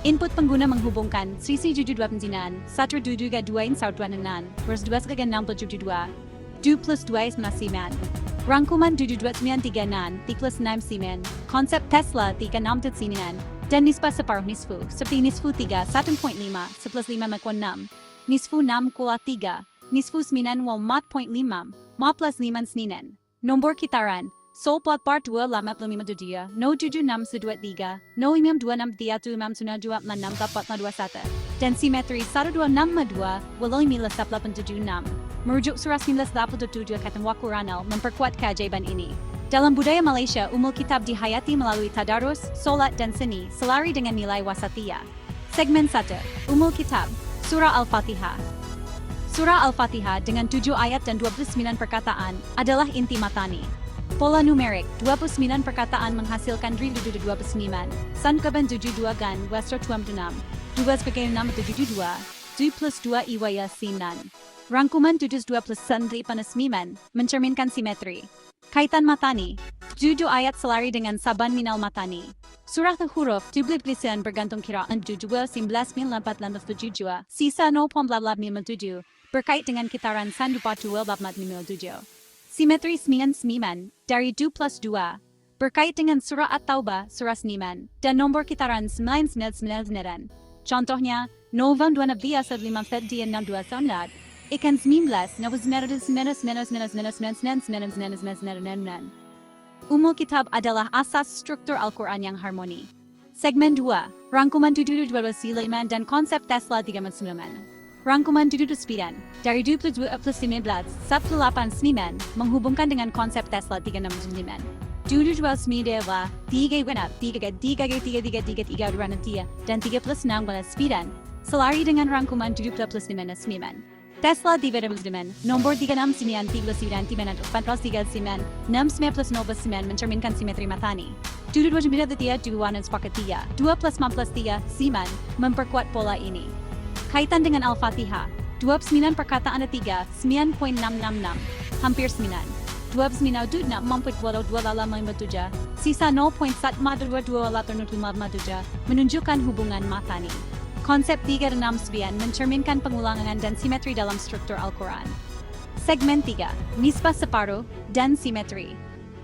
Input pengguna menghubungkan sisi 729, 122 sauduanan, vers 2 2 plus 2 9. Rangkuman 72939, 3 simen, konsep Tesla 36 dan nisbah separuh nisfu, seperti nisfu 3, 1.5, 11.5 nisfu 6 kula 3, nisfu 9 wal 4.5, ma plus 5 sninen. Nombor kitaran, sol plot part 2 lama 5 no 76 sedua 3, no 526 3 imam sunah 2 6 4 21, dan simetri 1262, walau 1986. Merujuk surah 1987 kata Wakuranal memperkuat keajaiban ini. Dalam budaya Malaysia, umul kitab dihayati melalui tadarus, solat dan seni, selari dengan nilai wasatiyah. Segmen 1, umul kitab, surah Al-Fatihah. Surah Al-Fatihah dengan 7 ayat dan 29 perkataan adalah inti matani. Pola numerik, 29 perkataan menghasilkan 29. San keban 72 gan, westro 26. 2 sebagai 6 72. 2 plus 2 iwaya sinan. Rangkuman 72 plus sandri panesmiman, mencerminkan simetri. Kaitan matani, 7 ayat selari dengan saban minal matani. Surah huruf, jumlah tulisan bergantung kiraan 7 19 9 sisa 0.7 berkait dengan kitaran sandupa 2 7. Simetri 9 dari 2 plus 2 berkait dengan surah At-Taubah, surah Sniman, dan nombor kitaran 999. Contohnya, Novan 2 biasa 5 fed dan 2 sonad. Ikan 19, Umul kitab adalah asas struktur Al-Quran yang harmoni. Segmen 2, rangkuman 7 siliman dan konsep Tesla 39. Rangkuman 7 dari 22 plus 19, 18 seniman, menghubungkan dengan konsep Tesla 39. 7 dewa, 3 wenap, 3 dan 3 plus 6 selari dengan rangkuman 7 plus 5 seniman. Tesla dividend nomor 36 9 39 plus 0 mencerminkan simetri matani. 2 dan sepakat 3, 2 plus 4 plus 3, siman, memperkuat pola ini. Kaitan dengan Al-Fatihah, 29 perkataan ada 3, 9.666, hampir 9. 29 sisa 0.1 menunjukkan hubungan matani. Konsep 369 mencerminkan pengulangan dan simetri dalam struktur Al-Quran. Segmen 3, nisbah separuh dan simetri.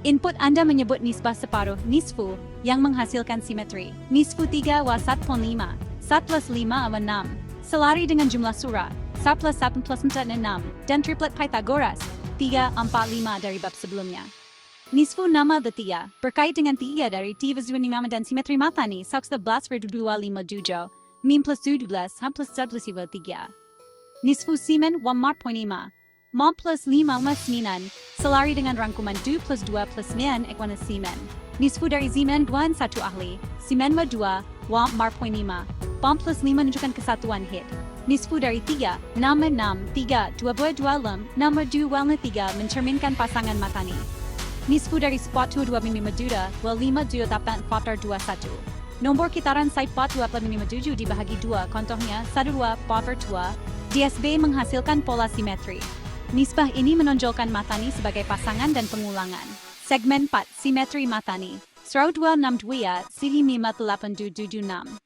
Input Anda menyebut nisbah separuh, nisfu, yang menghasilkan simetri. Nisfu 3 wa 1.5, 1 plus 5 wa 6, selari dengan jumlah surah, 1 plus 1 plus 4 6, dan triplet Pythagoras, 3, 4, 5 dari bab sebelumnya. Nisfu nama Datiya, berkait dengan 3 dari T-5 dan simetri matani, 11,257. Mim plus 17, ham plus 11 3. Nisfu simen wa 4.5. Ma plus 5 mas 9, selari dengan rangkuman 2 plus 2 plus 9 ekwana simen. Nisfu dari simen 2 1 ahli, simen wa 2, wa 4.5. Bom plus 5 menunjukkan kesatuan hid. Nisfu dari 3, nama 6, 3, 2 lem, nama 2 walna 3 mencerminkan pasangan matani. Nisfu dari spot 2 mimi madura, wa 5 dapat faktor 21. Nombor kitaran side pot 257 dibahagi 2, contohnya 12 power 2, DSB menghasilkan pola simetri. Nisbah ini menonjolkan Matani sebagai pasangan dan pengulangan. Segmen 4, simetri Matani. Serau 262, sili 5876.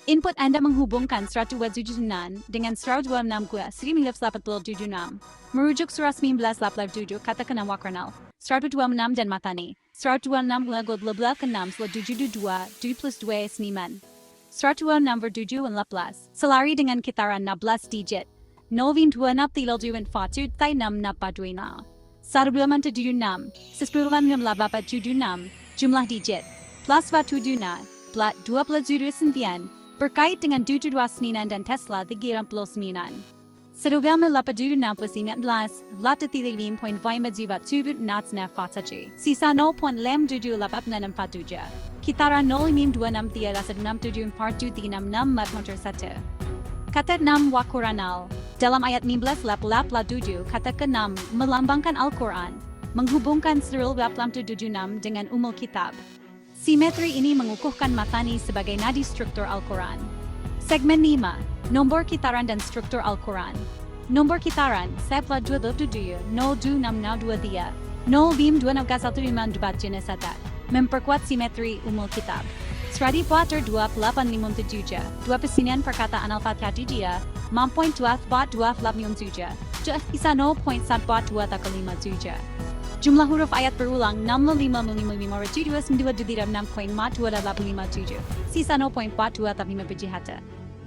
Input Anda menghubungkan 179 dengan serau 26 sili 1976. Merujuk surah 1987 kata kenam wakranal. 126 dan Matani. 126 lagu blabla kenam sel 722 2 plus 2 seniman. 126 7 18. Selari dengan kitaran 16 digit. 0,26 fatu tai 6 napaduina. 1,76 10,876 jumlah digit. Plus fatu duna. Plat 29 berkait dengan 72 seninan dan Tesla 39. 1989 latatilim.5 nats na fataci. Sisa 0.5787. Kitara 0,26 Kata 6 Wakuranal. Dalam ayat 19 7 kata ke-6 melambangkan Al-Quran, menghubungkan Sirul 876 dengan Umul Kitab. Simetri ini mengukuhkan Matani sebagai nadi struktur Al-Quran. Segmen 5, nombor kitaran dan struktur Al-Quran. Nombor kitaran, 727, 02623, 0,2615 jenis atat, memperkuat simetri Umul Kitab. Stradi Potter 2857, 2 pesinian perkataan Al-Fatihah dia, mampoint 2 bot 2 flapmiumsuja, isa 0.142 Jumlah huruf ayat berulang 65,552,6,4,287. Sisa 0.42 pejihata.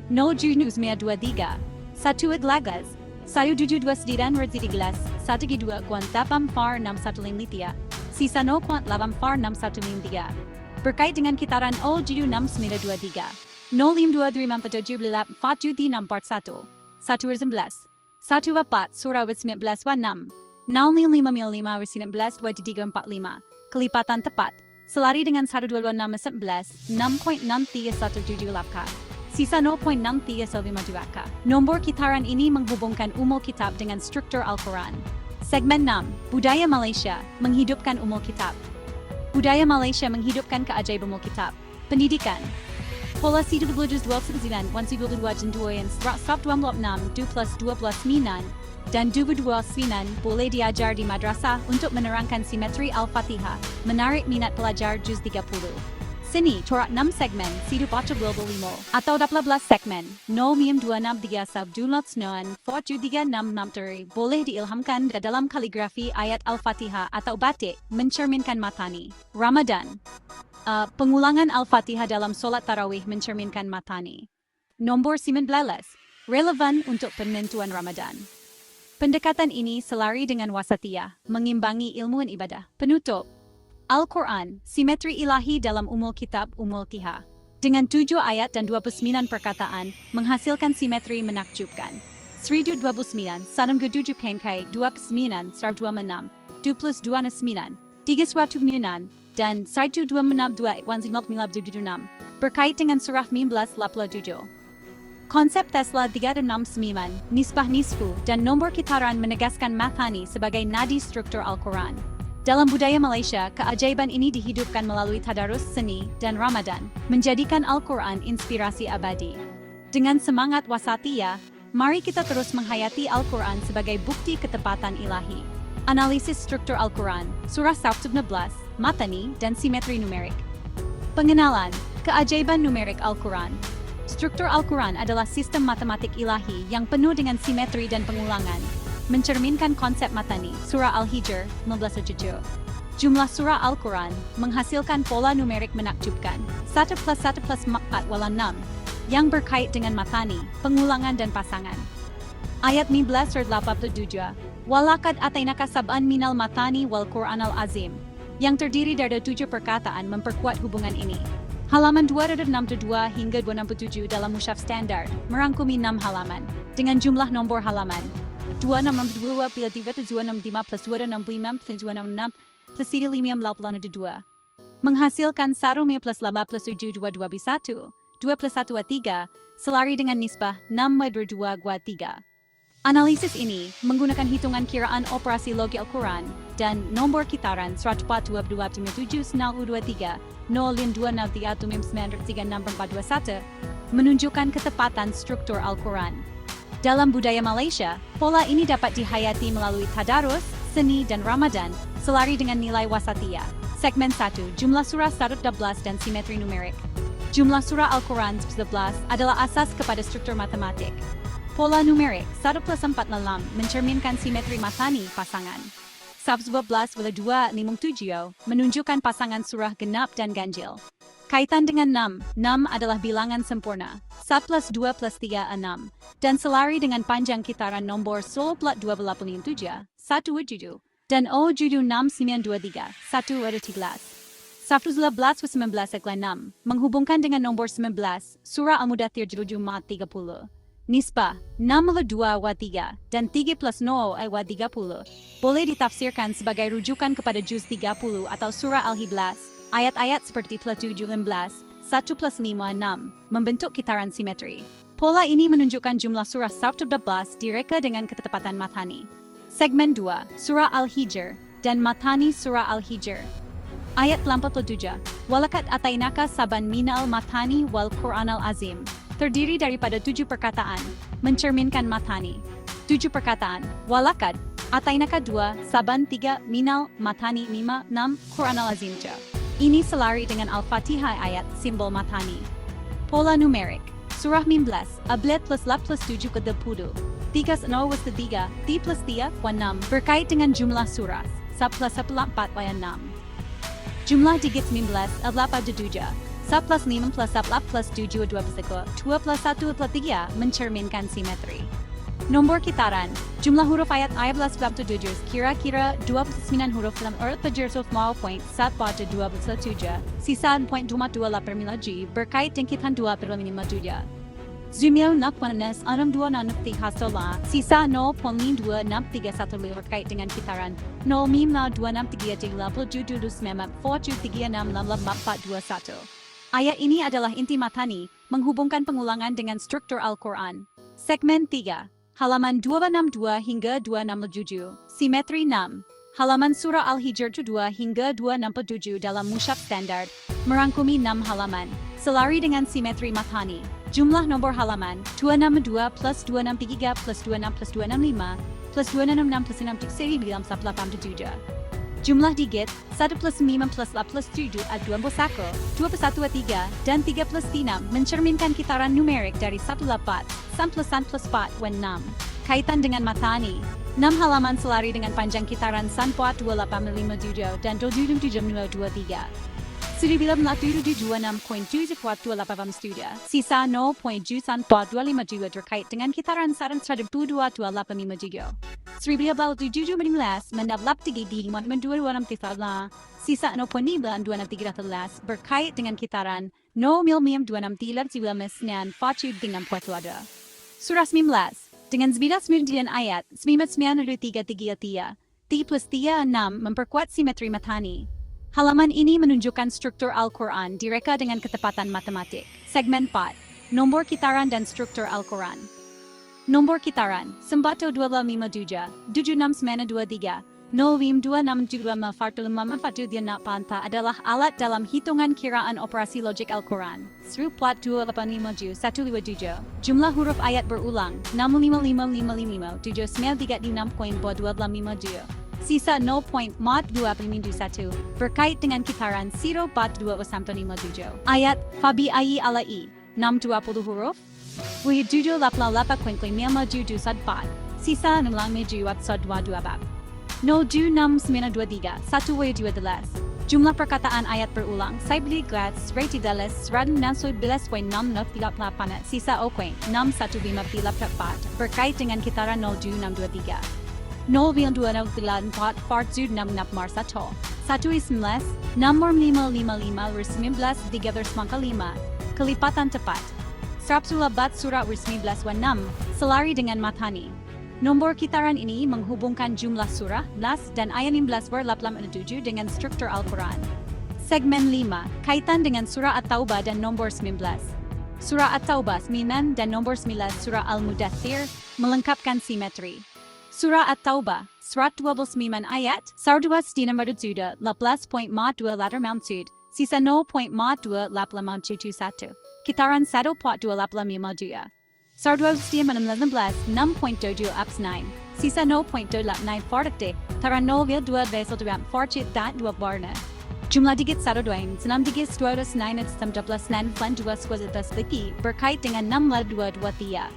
0,23. 1 Aglagas. 172 Rezidiglas. 1 Guan Tapam Far 615 Litia. Sisa 0.846153. Berkait dengan kitaran O623. 0,523 4,641. 1 1 Surah 19 6. 0,555 kelipatan tepat, selari dengan 126 6.6317 laka. Sisa 0.6352. Nombor kitaran ini menghubungkan Umul Kitab dengan struktur Al-Quran. Segmen 6, Budaya Malaysia, menghidupkan Umul Kitab. Budaya Malaysia menghidupkan keajaiban Umul Kitab. Pendidikan. Pola C22 1 dan 29 boleh diajar di madrasah untuk menerangkan simetri Al-Fatihah, menarik minat pelajar juz 30. Sini, corak 6 segmen, sidup 85, atau 18 segmen, 0,26 sabdunot snoan, 4,36 boleh diilhamkan dalam kaligrafi ayat Al-Fatihah atau batik, mencerminkan Matani. Ramadan. Pengulangan Al-Fatihah dalam solat tarawih mencerminkan Matani. Nombor 19, relevan untuk penentuan Ramadan. Pendekatan ini selari dengan wasatiyah, mengimbangi ilmuwan ibadah. Penutup. Al-Quran, simetri ilahi dalam Umul Kitab Umul Kiha. Dengan 7 ayat dan 29 perkataan, menghasilkan simetri menakjubkan. 129, Sadam Geduju Penkai, 29, Sar 26, 2 plus 29, 329, dan 126 berkait dengan surah 1987. Konsep Tesla 369, nisbah nisfu, dan nombor kitaran menegaskan Matani sebagai nadi struktur Al-Quran. Dalam budaya Malaysia, keajaiban ini dihidupkan melalui tadarus seni dan Ramadan, menjadikan Al-Quran inspirasi abadi. Dengan semangat wasatiyah, mari kita terus menghayati Al-Quran sebagai bukti ketepatan ilahi. Analisis struktur Al-Quran, surah 19, Matani, dan simetri numerik. Pengenalan, keajaiban numerik Al-Quran. Struktur Al-Quran adalah sistem matematik ilahi yang penuh dengan simetri dan pengulangan, mencerminkan konsep Matani, Surah Al-Hijr, 1977. Jumlah surah Al-Quran menghasilkan pola numerik menakjubkan, 1 plus 1 plus 4 wala 6, yang berkait dengan Matani, pengulangan dan pasangan. Ayat 19-87, Walakad atainaka sab'an minal Matani wal Quran al-Azim, yang terdiri dari 7 perkataan memperkuat hubungan ini. Halaman 262 hingga 267 dalam mushaf standar, merangkumi 6 halaman, dengan jumlah nombor halaman 2662 plus 265 plus 265 plus 266 plus 582. Menghasilkan 1 plus 8 plus 7 2 2 bis 1, 2 plus 1 3, selari dengan nisbah 6 2 gua 3. Analisis ini menggunakan hitungan kiraan operasi logi Al-Quran dan nombor kitaran 14227090223 menunjukkan ketepatan struktur Al-Quran. Dalam budaya Malaysia, pola ini dapat dihayati melalui tadarus, seni dan Ramadan, selari dengan nilai wasatiyah. Segmen 1, jumlah surah 112 dan simetri numerik. Jumlah surah Al-Quran 11 adalah asas kepada struktur matematik. Pola numerik 1 plus 4 dalam mencerminkan simetri matani pasangan. 11 pada 257 menunjukkan pasangan surah genap dan ganjil. Kaitan dengan 6 adalah bilangan sempurna. 1 plus 2 plus 3 6. Dan selari dengan panjang kitaran nombor 10 plat 287, 17, dan 07693, 113. 11 plus 19 seklan 6, menghubungkan dengan nombor 19, surah Al-Mudathir judul Jumat 30. Nisbah 6/2/3 dan 3+0/30 boleh ditafsirkan sebagai rujukan kepada juz 30 atau surah Al-Hiblas. Ayat-ayat seperti 7:16, 1+5/6 membentuk kitaran simetri. Pola ini menunjukkan jumlah surah 11 direka dengan ketepatan matani. Segmen 2, surah Al-Hijr dan matani surah Al-Hijr. Ayat 87, walakat atainaka saban minal matani wal Qur'an al-azim. Terdiri daripada 7 perkataan, mencerminkan matani. 7 perkataan, walakad, atainaka 2, saban 3, minal, matani 5, 6, Qur'an al-azim je. Ini selari dengan Al-Fatihah ayat, simbol matani. Pola numerik, surah 19, ablet plus lap plus 7 ke 10. 3 was 3, T plus 3, 6, berkait dengan jumlah surah, 1 plus 4 6. Jumlah digit 19, 8 1 plus 5 plus 4 plus 7 2 plus 1 plus 3 mencerminkan simetri. Nombor kitaran, jumlah huruf ayat 11 kira-kira 29 huruf dalam urut pejersul 0.1/27, sisa 0.228 berkait dengan 2,57. Zumil nakwanas 62 hasola, sisa 0.263 berkait dengan kitaran 0.52337 Ayat ini adalah inti matani, menghubungkan pengulangan dengan struktur Al-Quran. Segmen 3, halaman 262 hingga 267, simetri 6. Halaman surah Al-Hijr 2 hingga 267 dalam mushaf standar, merangkumi 6 halaman, selari dengan simetri matani. Jumlah nombor halaman, 262 plus 263 plus 26 plus 265 plus 266 plus 6 Jumlah digit, 1 plus 5 plus 8 plus 7 ad 21, 21 dan 3 plus 6 mencerminkan kitaran numerik dari 1 lapat, 1 plus 4 6. Kaitan dengan matani, 6 halaman selari dengan panjang kitaran 1.2857 dan 27.23. Sudah bila melatih 26.748 studia, sisa 0.425 terkait dengan kitaran saran 122.85. 1917 mendapat 3 226 sisa 0.9213 berkait dengan kitaran 0.263 dengan Puertoada. Surah 19 dengan 19 ayat 1933 T plus 36 memperkuat simetri matani. Halaman ini menunjukkan struktur Al-Quran direka dengan ketepatan matematik. Segmen 4, nombor kitaran dan struktur Al-Quran. Nombor kitaran, 957, 7623, 052674545 adalah alat dalam hitungan kiraan operasi logik Al-Quran. Seru plat 2855157. Jumlah huruf ayat berulang, 655557936.225. Sisa 0.221 berkait dengan kitaran 0.257. Ayat Fabi Ayi Alai 620 huruf. Wih 788.557 sisa 6.224. 02623 1 Jumlah perkataan ayat berulang. Saibli Glads Rati Dallas Radin Nansud Bilas Wayne 6.38 sisa Okwayne 615.4 berkait dengan kitaran 02623. 0.204 Fart Zud 6 Marsa Tol 1.19 Nomor 555 Resmi 13 kelipatan tepat. Surabat surat Resmi 6 selari dengan matani. Nombor kitaran ini menghubungkan jumlah surah, las, dan ayat 16 ber-87 dengan struktur Al-Quran. Segmen 5, kaitan dengan surah At-Taubah dan nombor 19. Surah At-Taubah 9 dan nomor 9 Surah Al-Mudaththir melengkapkan simetri. Surah At-Taubah, surat 29 ayat, Sardua Stina Madutuda, 18.2 latar mansud, sisa 0.2 lapla mancucu 1. Kitaran 1.2 lapla mimaduya. Sardua Stina 19, 6.7 ups 9, sisa 0.2 lap 9 forte, taran 0,2 vesel 2 forcit dat 2 barna. Jumlah digit 1 2, 6 digit 209 sistem 12 flan 2 squazitas liki berkait dengan 6 lad 2 3.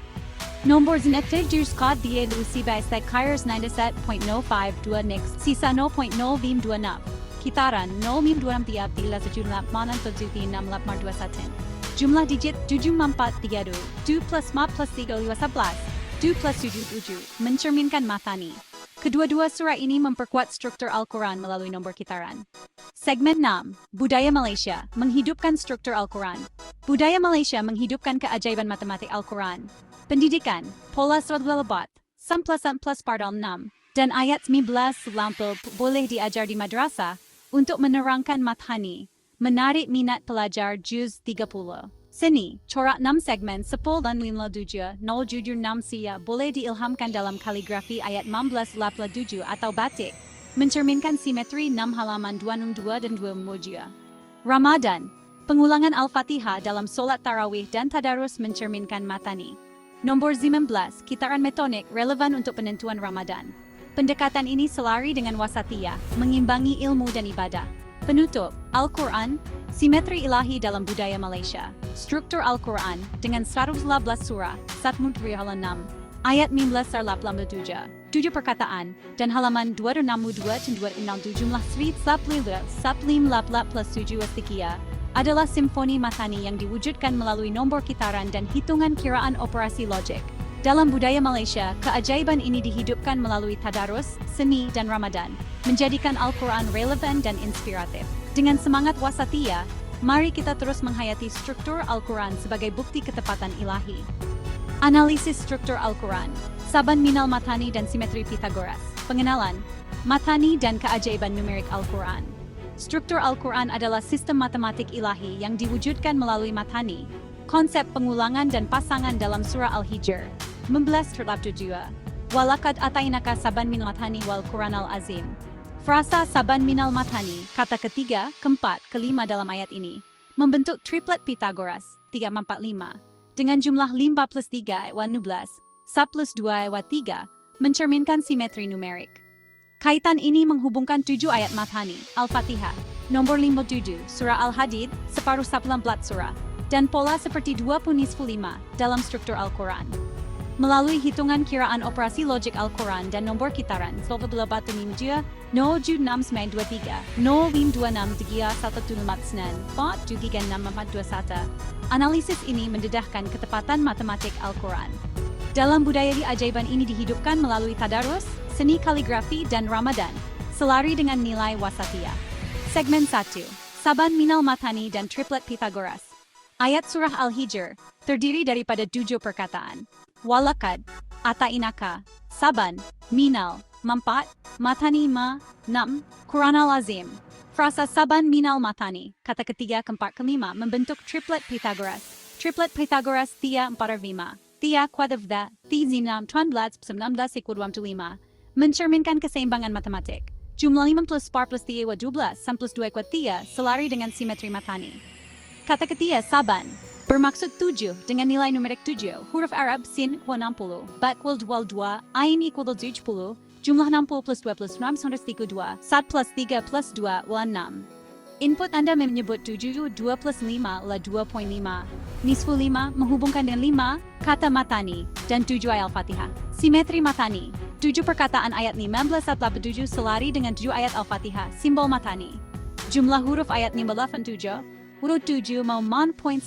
Nombor zenekte jurs kod dia lusi baistek kairs 97.052 next sisa 0.026. Kitaran 0.26 tiap tila sejumlah manan 76 lapmar 21. Jumlah digit 7432, 2 plus 4 plus 3 11, 2 plus 77 mencerminkan matani. Kedua-dua surah ini memperkuat struktur Al-Quran melalui nombor kitaran. Segmen 6. Budaya Malaysia menghidupkan struktur Al-Quran. Budaya Malaysia menghidupkan keajaiban matematik Al-Quran. Pendidikan, pola srodlalabat, plus pardal 6, dan ayat 19 lampau boleh diajar di madrasah untuk menerangkan matani, menarik minat pelajar juz 30. Seni, corak 6 segmen 10 dan 57, 0 6 sia boleh diilhamkan dalam kaligrafi ayat 16 lapla 7 atau batik, mencerminkan simetri 6 halaman 262 dan 2 Ramadan, pengulangan Al-Fatihah dalam solat tarawih dan tadarus mencerminkan matani. Nombor 19, kitaran metonik relevan untuk penentuan Ramadan. Pendekatan ini selari dengan wasatiyah, mengimbangi ilmu dan ibadah. Penutup, Al-Quran, simetri ilahi dalam budaya Malaysia. Struktur Al-Quran dengan 111 surah, 136, ayat 19 7 perkataan, dan halaman 262 dan 267 jumlah sri saplim laplap plus 7 wastikia, adalah simfoni matani yang diwujudkan melalui nombor kitaran dan hitungan kiraan operasi logik. Dalam budaya Malaysia, keajaiban ini dihidupkan melalui tadarus, seni, dan Ramadan, menjadikan Al-Quran relevan dan inspiratif. Dengan semangat wasatiyah, mari kita terus menghayati struktur Al-Quran sebagai bukti ketepatan ilahi. Analisis struktur Al-Quran, Saban Minal Matani dan Simetri Pythagoras. Pengenalan, Matani dan keajaiban numerik Al-Quran. Struktur Al-Quran adalah sistem matematik ilahi yang diwujudkan melalui matani, konsep pengulangan dan pasangan dalam surah Al-Hijr. 19:7. Walakad atainaka saban minal matani wal Quran al-azim. Frasa saban minal matani, kata ketiga, keempat, kelima dalam ayat ini, membentuk triplet Pythagoras, 3, 4, 5, dengan jumlah 5 plus 3, 12, 1 plus 2, 3, mencerminkan simetri numerik. Kaitan ini menghubungkan 7 ayat matani, Al-Fatihah, nomor 57, surah Al-Hadid, separuh 19 surah, dan pola seperti 20 dalam struktur Al-Quran. Melalui hitungan kiraan operasi logik Al-Quran dan nombor kitaran, 12 no 623, no 526 179, analisis ini mendedahkan ketepatan matematik Al-Quran. Dalam budaya keajaiban ini dihidupkan melalui tadarus, seni kaligrafi, dan Ramadan, selari dengan nilai wasatiyah. Segmen 1. Saban Minal Matani dan Triplet Pythagoras. Ayat surah Al-Hijr terdiri daripada 7 perkataan. Walakad, atainaka, saban, minal, 4, matani 6, Quran al-Azim. Frasa saban minal matani, kata ketiga, keempat, kelima, membentuk triplet Pythagoras. Triplet Pythagoras 3, 4, 5. 3 kuadrat 3, 19 = 25, mencerminkan keseimbangan matematik. Jumlah 5 plus 4 plus 3 12, 1 plus 2 3, selari dengan simetri matani. Kata ketiga, saban, bermaksud 7 dengan nilai numerik 7, huruf Arab sin 60, bat equal 2, ain equal 70, jumlah 60 plus 2 plus 6 132, 1 plus 3 plus 2 6. Input Anda menyebut 7, 2 plus 5 adalah 2.5. Nisfu 5 menghubungkan dengan 5, kata matani, dan 7 ayat Al-Fatihah. Simetri matani, 7 perkataan ayat 15-47 selari dengan 7 ayat Al-Fatihah, simbol matani. Jumlah huruf ayat 57, huruf 7 mau 1.1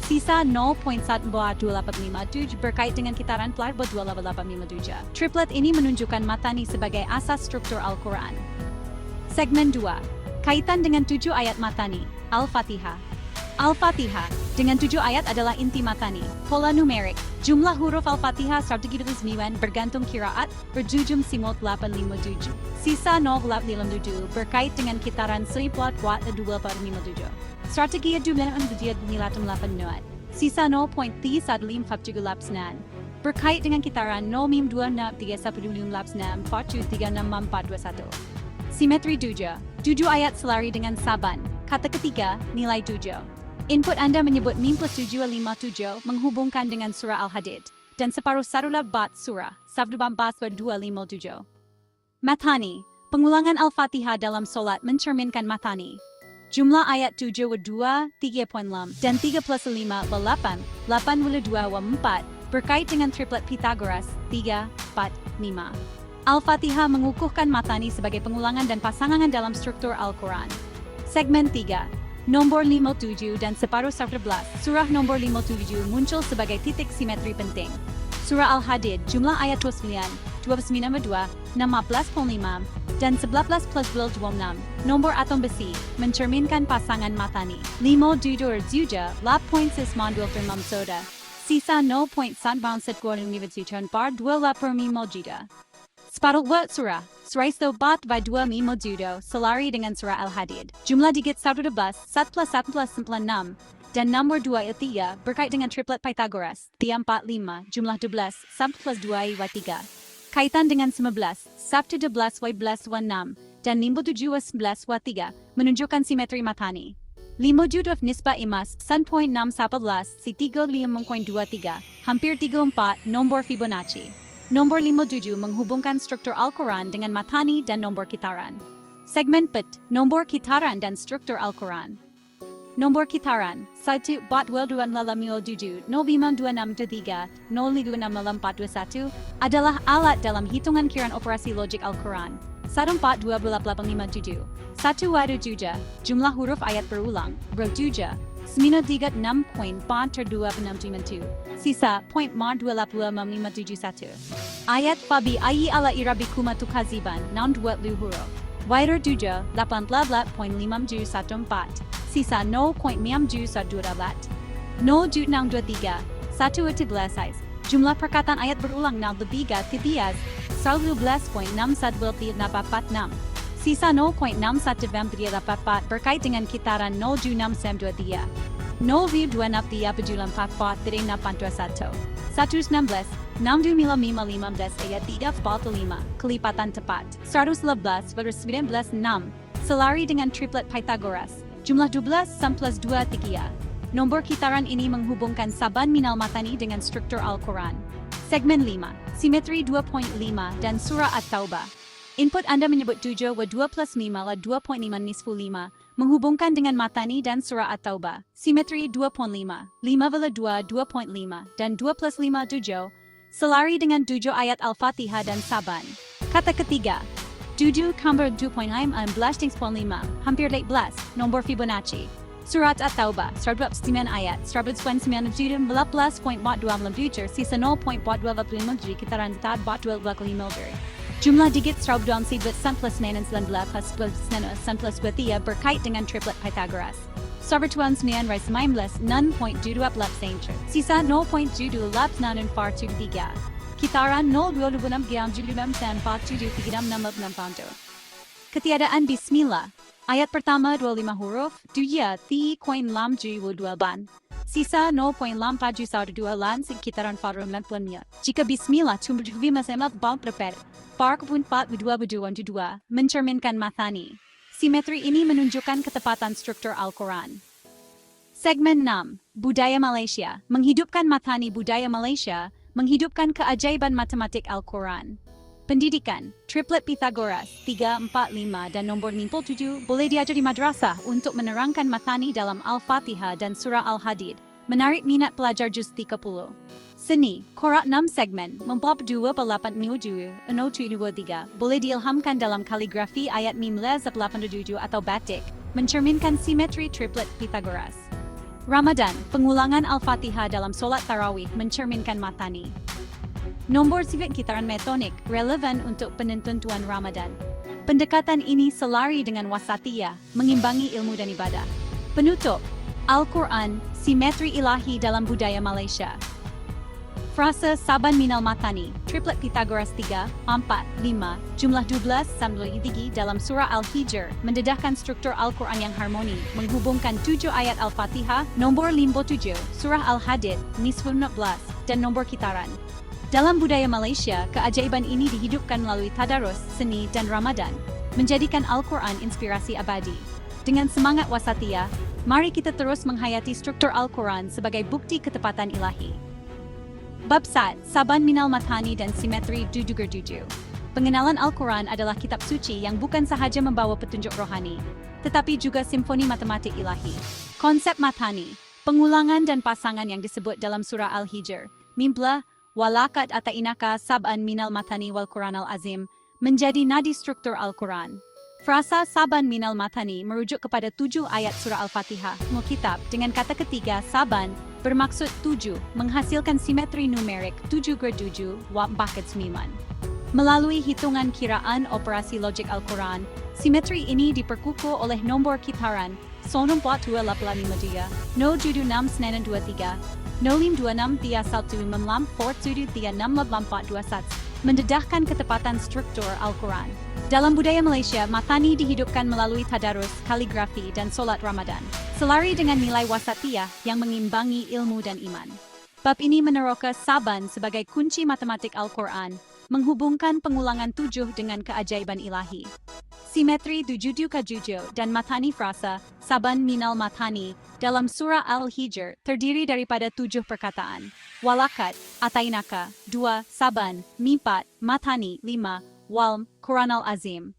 sisa 0.14287 berkait dengan kitaran plat 2857. Triplet ini menunjukkan matani sebagai asas struktur Al-Quran. Segmen 2. Kaitan dengan 7 ayat matani, Al-Fatihah. Al-Fatihah dengan 7 ayat adalah inti matani. Pola numerik, jumlah huruf Al-Fatihah 139 bergantung kiraat, berjujum simul 857. Sisa 0,57 berkait dengan kitaran 1000 watt 257. Strategi dumelan dia nilatum lapan nuat. Sisa 0.315 berkait dengan kitaran 0.26 Simetri 7 ayat selari dengan saban. Kata ketiga, nilai 7. Input Anda menyebut mim plus 757 menghubungkan dengan surah Al-Hadid dan separuh sarulah bat surah sabdu bambas 257. Mathani, pengulangan Al-Fatihah dalam solat mencerminkan Mathani. Jumlah ayat 7 wa 2, 3.6 dan 3 plus 5 wa 8, 82 wa 4 berkait dengan triplet Pythagoras 3, 4, 5. Al-Fatihah mengukuhkan Mathani sebagai pengulangan dan pasangan dalam struktur Al-Quran. Segmen 3. Nombor 57 dan separuh 11. Surah nombor 57 muncul sebagai titik simetri penting. Surah Al-Hadid, jumlah ayat 29, 29 2, 16.5, dan 11 plus 26. Nombor atom besi, mencerminkan pasangan Mathani. 5 dudur zuja, 8.6 soda. Sisa 0.1 universitas bar 2 per mimo juda. Separuh wat surah, seraisto bat by 2 mimo judo, selari dengan surah Al-Hadid. Jumlah digit 11, 1 plus 1 plus 96, dan nomor 2 3 berkait dengan triplet Pythagoras, 3, 4, 5, jumlah 12, 1 plus 2 wa 3. Kaitan dengan 19, 1 12 wa 11 wa 6, dan 57 wa 11 wa 3, menunjukkan simetri Mathani. 5 judul nisbah imas, 1.6 si 35.23, hampir 34, nombor Fibonacci. Nombor 57 menghubungkan struktur Al-Quran dengan Mathani dan nombor kitaran. Segmen PET, nombor kitaran dan struktur Al-Quran. Nombor kitaran, 1 bat 227, 052623, 0566421 adalah alat dalam hitungan kiraan operasi logik Al-Quran. 1422857, 1 wadu juja, jumlah huruf ayat berulang, berjuja, 936.42652, sisa 0.28571. Ayat Fabi ayi ala irabikuma tukaziban, 62 huruf. Wider juja, 18.5714, sisa 0.5712. 0.623, 1 jumlah perkataan ayat berulang 0.3 titias, 11.6146, sisa 0.6184 berkait dengan kitaran 0.623. 0.294 116, 62515 ayat 3.5, kelipatan tepat. 111 verse 19, 6, selari dengan triplet Pythagoras, jumlah 12 plus 2 3. Nombor kitaran ini menghubungkan saban minal Mathani dengan struktur Al-Quran. Segmen 5, simetri 2.5 dan surah At-Taubah. Input Anda menyebut 7 wa 2 plus 5 la 2.5 nisfu 5, menghubungkan dengan Mathani dan surah At-Taubah. Simetri 2.5, 5 vala 2, 2.5, dan 2 plus 5 7, selari dengan 7 ayat Al-Fatihah dan saban. Kata ketiga, 7 kamber 2.5 hampir 18, nombor Fibonacci. Surat At-Taubah, 109 ayat, 199 sisa 0.225 kitaran tad 12 Jumlah digit 119 plus 19 plus 19 plus 23 berkait dengan triplet Pythagoras. 119 rise 19 6.28 cm. Sisa 0.284 Kitaran 0.26 Ketiadaan Bismillah. Ayat pertama 25 huruf, duya 3.6 sisa 0.412 kitaran Farum Lemplania. Jika Bismillah tumbuh masemat bal prepare, par kepun 4.2 mencerminkan Mathani. Simetri ini menunjukkan ketepatan struktur Al-Quran. Segmen 6, Budaya Malaysia, menghidupkan Mathani budaya Malaysia, menghidupkan keajaiban matematik Al-Quran. Pendidikan, triplet Pythagoras, 3, 4, 5, dan nombor 57 boleh diajar di madrasah untuk menerangkan Mathani dalam Al-Fatihah dan Surah Al-Hadid, menarik minat pelajar juz 30. Seni, Korak 6 segmen, membab 2 8 menuju 023, boleh diilhamkan dalam kaligrafi ayat mim lez 87 atau batik, mencerminkan simetri triplet Pythagoras. Ramadan, pengulangan Al-Fatihah dalam solat tarawih mencerminkan Mathani. Nombor sifat kitaran metonik relevan untuk penentuan Ramadan. Pendekatan ini selari dengan wasatiyah, mengimbangi ilmu dan ibadah. Penutup, Al-Quran, simetri ilahi dalam budaya Malaysia. Frasa Saban Minal Matani, triplet Pythagoras 3, 4, 5, jumlah 12 sampai 3 dalam surah Al-Hijr mendedahkan struktur Al-Quran yang harmoni, menghubungkan 7 ayat Al-Fatihah, nombor 57, surah Al-Hadid, nisful 14, dan nombor kitaran. Dalam budaya Malaysia, keajaiban ini dihidupkan melalui tadarus, seni, dan Ramadan, menjadikan Al-Quran inspirasi abadi. Dengan semangat wasatiyah, mari kita terus menghayati struktur Al-Quran sebagai bukti ketepatan ilahi. Bab 1, Saban Minal Matani dan Simetri 7. Pengenalan Al-Quran adalah kitab suci yang bukan sahaja membawa petunjuk rohani, tetapi juga simfoni matematik ilahi. Konsep matani, pengulangan dan pasangan yang disebut dalam surah Al-Hijr, Mimblah, Walakat atainaka sab'an minal matani wal Quran al-azim, menjadi nadi struktur Al-Quran. Frasa Saban Minal Matani merujuk kepada 7 ayat surah Al-Fatihah, Mulkitab, dengan kata ketiga Saban, bermaksud 7, menghasilkan simetri numerik 7/7, 4/9. Melalui hitungan kiraan operasi logik Al-Quran, simetri ini diperkukuh oleh nombor kitaran, sonom 4285, 07623, 0526314364421, mendedahkan ketepatan struktur Al-Quran. Dalam budaya Malaysia, matani dihidupkan melalui tadarus, kaligrafi, dan solat Ramadan, selari dengan nilai wasatiyah yang mengimbangi ilmu dan iman. Bab ini meneroka Saban sebagai kunci matematik Al-Quran, menghubungkan pengulangan 7 dengan keajaiban ilahi. Simetri 7 dan matani frasa Saban Minal Matani dalam surah Al-Hijr terdiri daripada 7 perkataan. Walakat, atainaka, 2, Saban, Mimpat, Matani, 5, Walm, Quran al-Azim.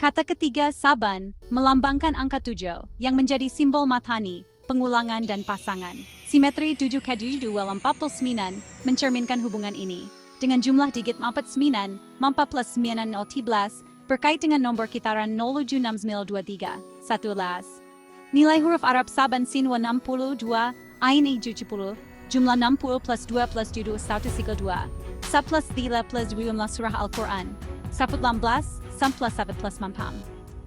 Kata ketiga Saban melambangkan angka 7 yang menjadi simbol matani, pengulangan dan pasangan. Simetri 7/7 dalam 49 mencerminkan hubungan ini. Dengan jumlah digit 49, 4 plus 9 13, berkait dengan nombor kitaran 07623, 11. Nilai huruf Arab Saban Sinwa 62, Ain 70, jumlah 60 plus 2 plus 7 1/2. Sa plus 3 plus 2 surah Al-Quran. 11, 1 plus 7 plus mampam.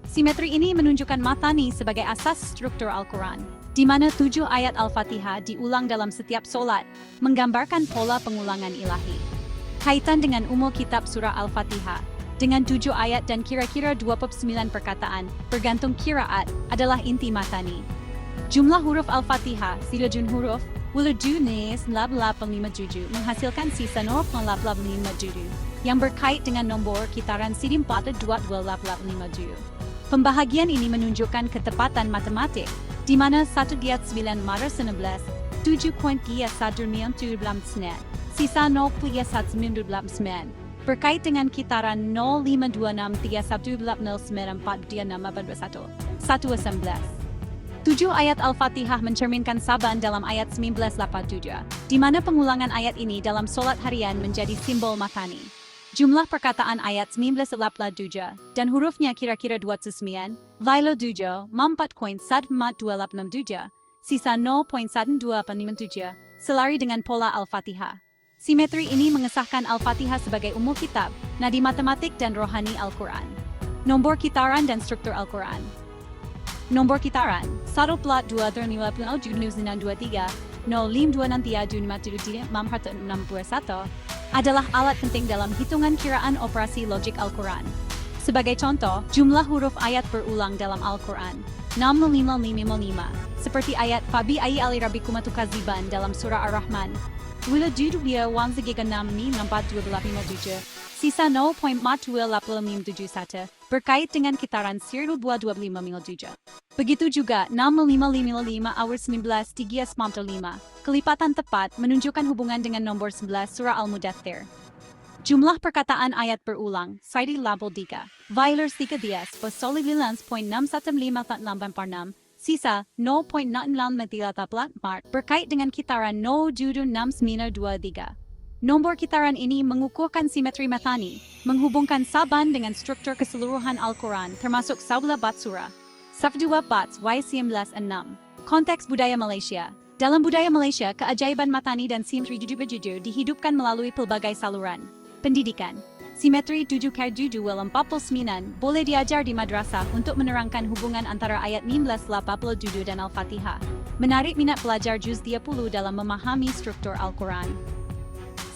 Simetri ini menunjukkan matani sebagai asas struktur Al-Quran, di mana 7 ayat Al-Fatihah diulang dalam setiap solat, menggambarkan pola pengulangan ilahi. Kaitan dengan umul kitab surah Al-Fatihah, dengan 7 ayat dan kira-kira 29 perkataan, bergantung kiraat, adalah inti matani. Jumlah huruf Al-Fatihah, silajun huruf, wuludu nes 857 menghasilkan sisa 0,857 yang berkait dengan nombor kitaran sidim 42857. Pembahagian ini menunjukkan ketepatan matematik, di mana 1/9 7.1 sisa 0.1 berkait dengan kitaran 052631942641. 7 ayat Al-Fatihah mencerminkan Saban dalam ayat 1987, di mana pengulangan ayat ini dalam solat harian menjadi simbol matani. Jumlah perkataan ayat 1987 dan hurufnya kira-kira 29, Vilo 7, 4.14287, sisa 0.1257, selari dengan pola Al-Fatihah. Simetri ini mengesahkan Al-Fatihah sebagai umul kitab, nadi matematik dan rohani Al-Quran. Nombor kitaran dan struktur Al-Quran. Nombor kitaran 1 plat 2 terniwal 723 05263 adalah alat penting dalam hitungan kiraan operasi logik Al-Quran. Sebagai contoh, jumlah huruf ayat berulang dalam Al-Quran 65555, seperti ayat Fabi ayi ali rabbikum tukadziban dalam surah Ar-Rahman. Wila judulnya 1364257, sisa 0.4287 berkait dengan kitaran 122557. Begitu juga 65555 hour 19.395, kelipatan tepat menunjukkan hubungan dengan nomor 11 surah Al-Mudaththir. Jumlah perkataan ayat berulang, Saidi Label 3, Violers 3 Dias, Posolivilans.61546, sisa 0.694 berkait dengan kitaran 0.623. Nombor kitaran ini mengukuhkan simetri matani, menghubungkan Saban dengan struktur keseluruhan Al-Quran termasuk 11 bat surah. 12 bats Y19 6. Konteks budaya Malaysia. Dalam budaya Malaysia, keajaiban matani dan simetri jujur dihidupkan melalui pelbagai saluran. Pendidikan. Simetri 7/7 dalam 49 boleh diajar di madrasah untuk menerangkan hubungan antara ayat 1987 dan Al-Fatihah. Menarik minat pelajar juz 30 dalam memahami struktur Al-Quran.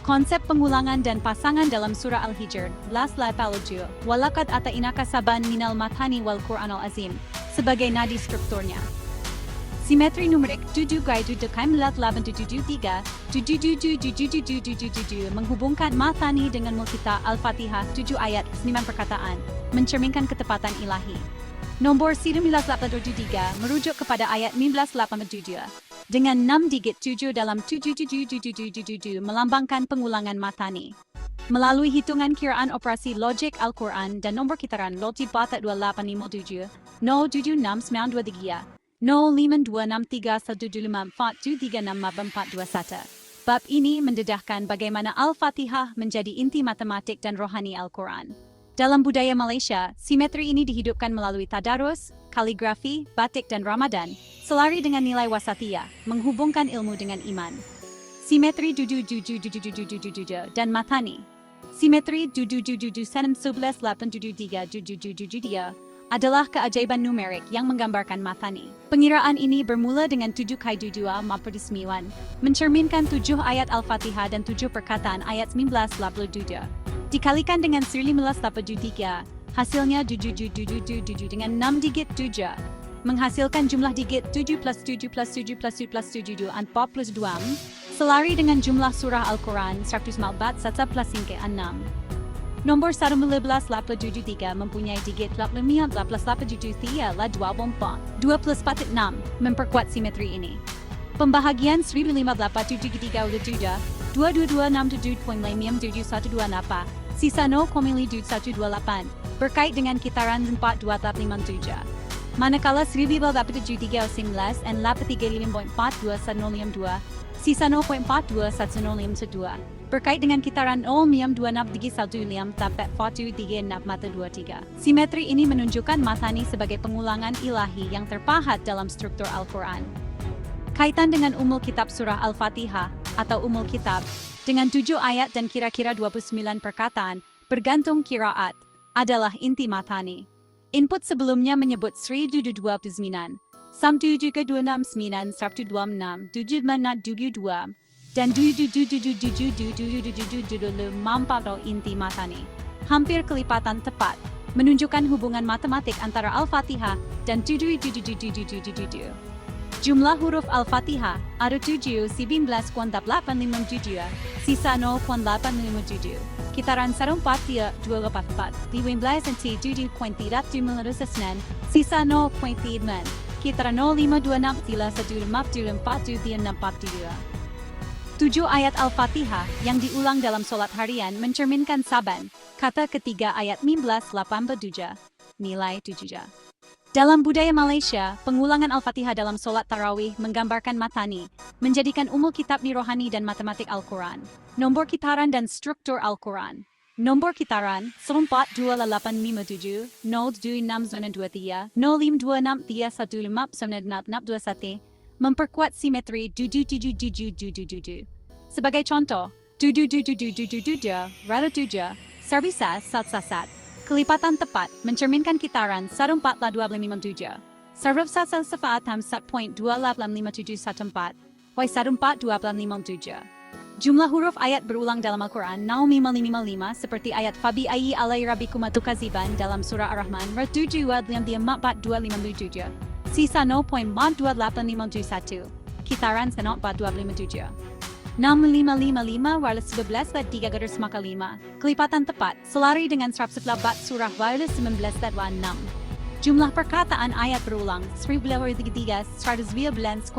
Konsep pengulangan dan pasangan dalam surah Al-Hijr, las la palaju, walakad ata inaka saban minal mathani wal Qur'an al-Azim, sebagai nadi strukturnya. Simetri numerik 7 Gaidu Dekaim Lat 873 menghubungkan mathani dengan mulkita Al-Fatihah 7 ayat 9 perkataan, mencerminkan ketepatan ilahi. Nombor 1983 merujuk kepada ayat 1987. Dengan 6 digit 7 dalam 7 melambangkan pengulangan mathani. Melalui hitungan kiraan operasi logik Al-Quran dan nombor kitaran logik batat 2857, 07693, 0526315436421. Bab ini mendedahkan bagaimana Al-Fatihah menjadi inti matematik dan rohani Al-Quran. Dalam budaya Malaysia, simetri ini dihidupkan melalui tadarus, kaligrafi, batik dan Ramadan, selari dengan nilai wasatiyah, menghubungkan ilmu dengan iman. Simetri dan matani. Simetri 118737 adalah keajaiban numerik yang menggambarkan matani. Pengiraan ini bermula dengan 7 kaidu 2 49, mencerminkan 7 ayat Al-Fatihah dan 7 perkataan ayat 1987. Dikalikan dengan 1983, hasilnya 7 dengan 6 digit 7, menghasilkan jumlah digit 7 plus 7 plus 7 plus 7 plus 7 42, selari dengan jumlah surah Al-Quran 100 malbat 1 plus 6. Nombor 1983 mempunyai digit 85 plus 83 la 24, 2 plus 46, memperkuat simetri ini. Pembahagian 1587 22267.57128, sisa 0,128, berkait dengan kitaran 4257. Manakala 1983 and 83.42102, sisa 0.42102, berkait dengan kitaran 0.2631 tapet 4323. Simetri ini menunjukkan mathani sebagai pengulangan ilahi yang terpahat dalam struktur Al-Quran. Kaitan dengan umul kitab surah Al-Fatihah atau umul kitab, dengan 7 ayat dan kira-kira 29 perkataan, bergantung kiraat, adalah inti mathani. Input sebelumnya menyebut 1029, Samtu juga 269, 126, 772, dan 77777 inti mathani. Hampir kelipatan tepat, menunjukkan hubungan matematik antara Al-Fatihah dan 77777. Jumlah huruf Al-Fatihah ada 7.19.857, sisa 0.857. Kitaran 14.284, 15.7.309, sisa 0.3. Kitaran 0526.154.342. 7 ayat Al-Fatihah yang diulang dalam solat harian mencerminkan saban, kata ketiga ayat 1987, nilai 7. Dalam budaya Malaysia, pengulangan Al-Fatihah dalam solat tarawih menggambarkan matani, menjadikan umul kitab ni rohani dan matematik Al-Quran. Nombor kitaran dan struktur Al-Quran. Nombor kitaran 042857 02623 0526315921 memperkuat simetri 77777. Sebagai contoh, 77777 rata 7 Sarbisa Satsasat. Kelipatan tepat mencerminkan kitaran 14.257. Saraf sasal sefaatam 1.285714, Wai 14.257. Jumlah huruf ayat berulang dalam Al-Quran 955 seperti ayat Fabi ayyi alai rabbikum tukaziban dalam surah Ar-Rahman Mertuju 24257. Sisa 0.42851. Kitaran senot 4257. 6555 wireless 11 3 garis maka 5. Kelipatan tepat, selari dengan 111 surah wireless 19 6. Jumlah perkataan ayat berulang 1033 112.613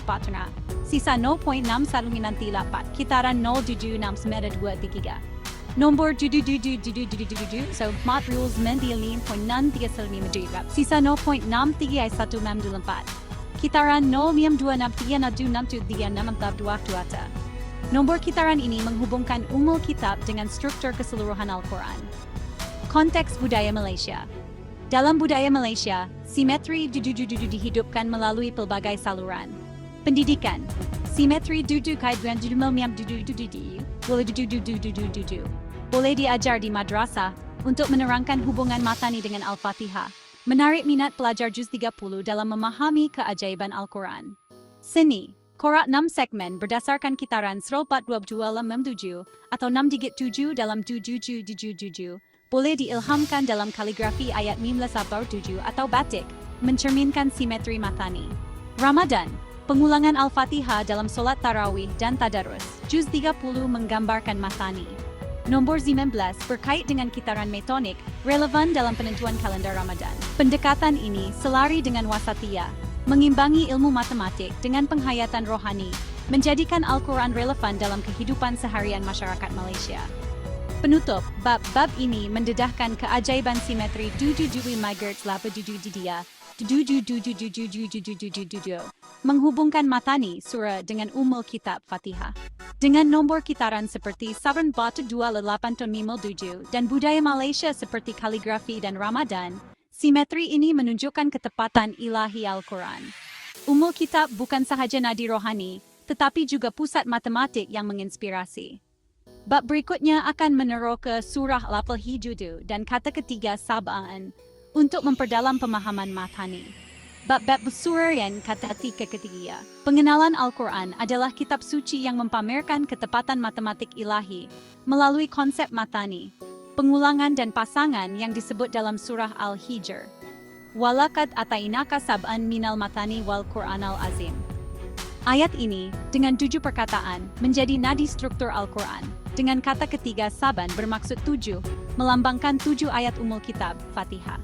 patna. Sisa 0.6198. Kitaran 07693. Nombor 7777 so 4 rules mendialin point 635. Sisa 0.6314. Kitaran 0.263 Nombor kitaran ini menghubungkan umul kitab dengan struktur keseluruhan Al-Quran. Konteks budaya Malaysia. Dalam budaya Malaysia, simetri dihidupkan melalui pelbagai saluran. Pendidikan. Simetri kait dengan boleh diajar di madrasah untuk menerangkan hubungan matani dengan Al-Fatihah. Menarik minat pelajar Juz 30 dalam memahami keajaiban Al-Quran. Seni. Korak 6 segmen berdasarkan kitaran 1422 atau 6 digit 7 dalam 7777. Boleh diilhamkan dalam kaligrafi ayat 15-7 atau batik, mencerminkan simetri matani. Ramadan. Pengulangan Al-Fatihah dalam solat tarawih dan tadarus. Juz 30 menggambarkan matani. Nombor 19 berkait dengan kitaran metonik, relevan dalam penentuan kalender Ramadan. Pendekatan ini selari dengan wasatiyah, mengimbangi ilmu matematik dengan penghayatan rohani, menjadikan Al-Quran relevan dalam kehidupan seharian masyarakat Malaysia. Penutup, bab ini mendedahkan keajaiban simetri 77 MHz 87 dia. Menghubungkan matani surah dengan umul kitab Fatihah. Dengan nombor kitaran seperti 72857 dan budaya Malaysia seperti kaligrafi dan Ramadan, simetri ini menunjukkan ketepatan ilahi Al-Quran. Umul kitab bukan sahaja nadi rohani, tetapi juga pusat matematik yang menginspirasi. Bab berikutnya akan meneroka surah Al-Hijr dan kata ketiga Sab'an untuk memperdalam pemahaman matani. Bab besurian kata ketiga. Pengenalan Al-Quran adalah kitab suci yang mempamerkan ketepatan matematik ilahi melalui konsep matani, pengulangan dan pasangan yang disebut dalam surah Al-Hijr. Walakad atainaka sab'an minal matani wal Qur'anal azim. Ayat ini, dengan 7 perkataan, menjadi nadi struktur Al-Quran. Dengan kata ketiga Saban bermaksud 7, melambangkan 7 ayat umul kitab, Fatihah.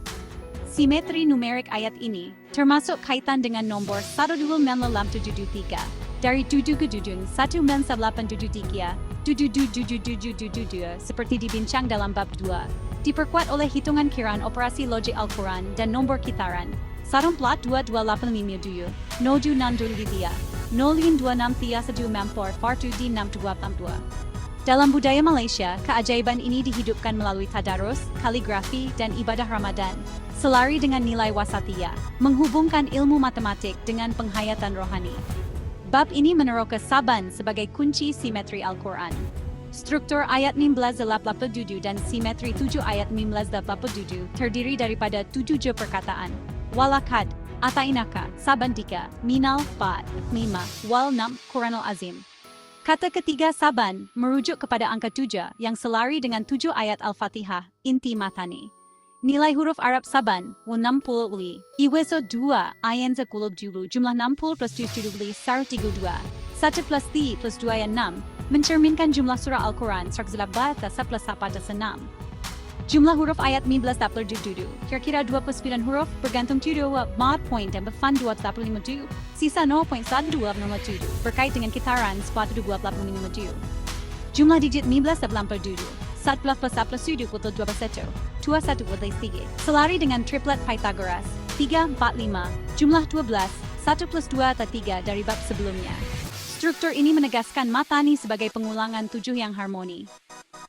Simetri numerik ayat ini, termasuk kaitan dengan nombor 1273, dari 7 ke 7, 1873, 77777, seperti dibincang dalam bab 2, diperkuat oleh hitungan kiraan operasi logik Al-Quran dan nombor kitaran, 142285 Noju Nandu Lidya, 0263 Mampor Fartu di 682. Dalam budaya Malaysia, keajaiban ini dihidupkan melalui tadarus, kaligrafi, dan ibadah Ramadan, selari dengan nilai wasatiyah, menghubungkan ilmu matematik dengan penghayatan rohani. Bab ini meneroka Saban sebagai kunci simetri Al-Quran. Struktur ayat 1987 dan simetri 7 ayat 1987 terdiri daripada 7 perkataan. Walakad, atainaka, Sabantika, minal, 4, 5, wal 6, Quranul Azim. Kata ketiga Saban merujuk kepada angka 7 yang selari dengan 7 ayat Al-Fatihah, inti matani. Nilai huruf Arab Saban, 60 uli. Iweso 2, ayan 10 jumlah 60 plus 7 32. 1 plus T plus 2 yang 6, mencerminkan jumlah surah Al-Quran, 114 plus 6. Jumlah huruf ayat 19 kira-kira 29 huruf bergantung tujuh mod point dan befan 285 sisa 0.1207 berkait dengan kitaran 1285. Jumlah digit 19 11 plus 1 kutul 21 selari dengan triplet Pythagoras 3, 4, 5 jumlah 12 1 plus 2 atau 3 dari bab sebelumnya. Struktur ini menegaskan matani sebagai pengulangan 7 yang harmoni.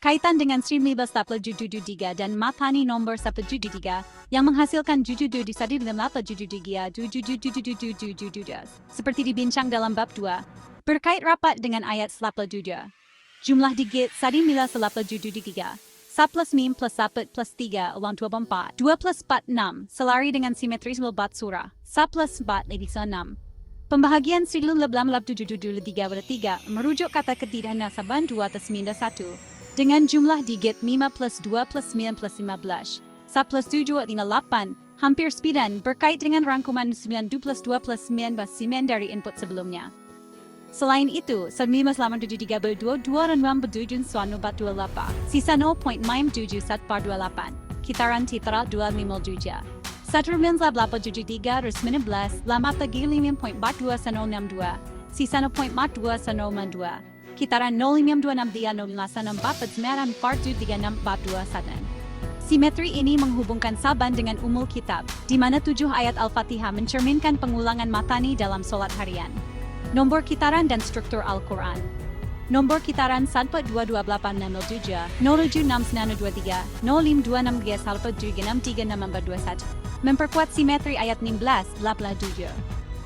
Kaitan dengan 1973 dan matani nomor 173 yang menghasilkan 7 disadi dalam 873 seperti dibincang dalam bab 2, berkait rapat dengan ayat 87. Jumlah digit sadi mila 873. 1 plus mim plus 1 plus 3 ulang 24. 2 plus 4 6 selari dengan simetris bat surah. 1 plus 4 lebih 6. Pembahagian 1873 merujuk kata ketidaknasaban 2 atas 1 dengan jumlah digit 5 plus 2 plus 9 plus 15. 1 plus 7 adalah 8, hampir 9 berkait dengan rangkuman 9 plus 2 plus 9 plus 9 dari input sebelumnya. Selain itu, 1973 berdua 267 suanu 428, sisa 0.577 kitaran titeral 257. 1973 19 lama tegi 5.42 1062, sisa 0.42 1062, kitaran 0526 Simetri ini menghubungkan saban dengan umul kitab, di mana 7 ayat Al-Fatihah mencerminkan pengulangan matani dalam solat harian. Nombor kitaran dan struktur Al-Quran. Nombor kitaran 122867, 07623, 0526 memperkuat simetri ayat 16, 87.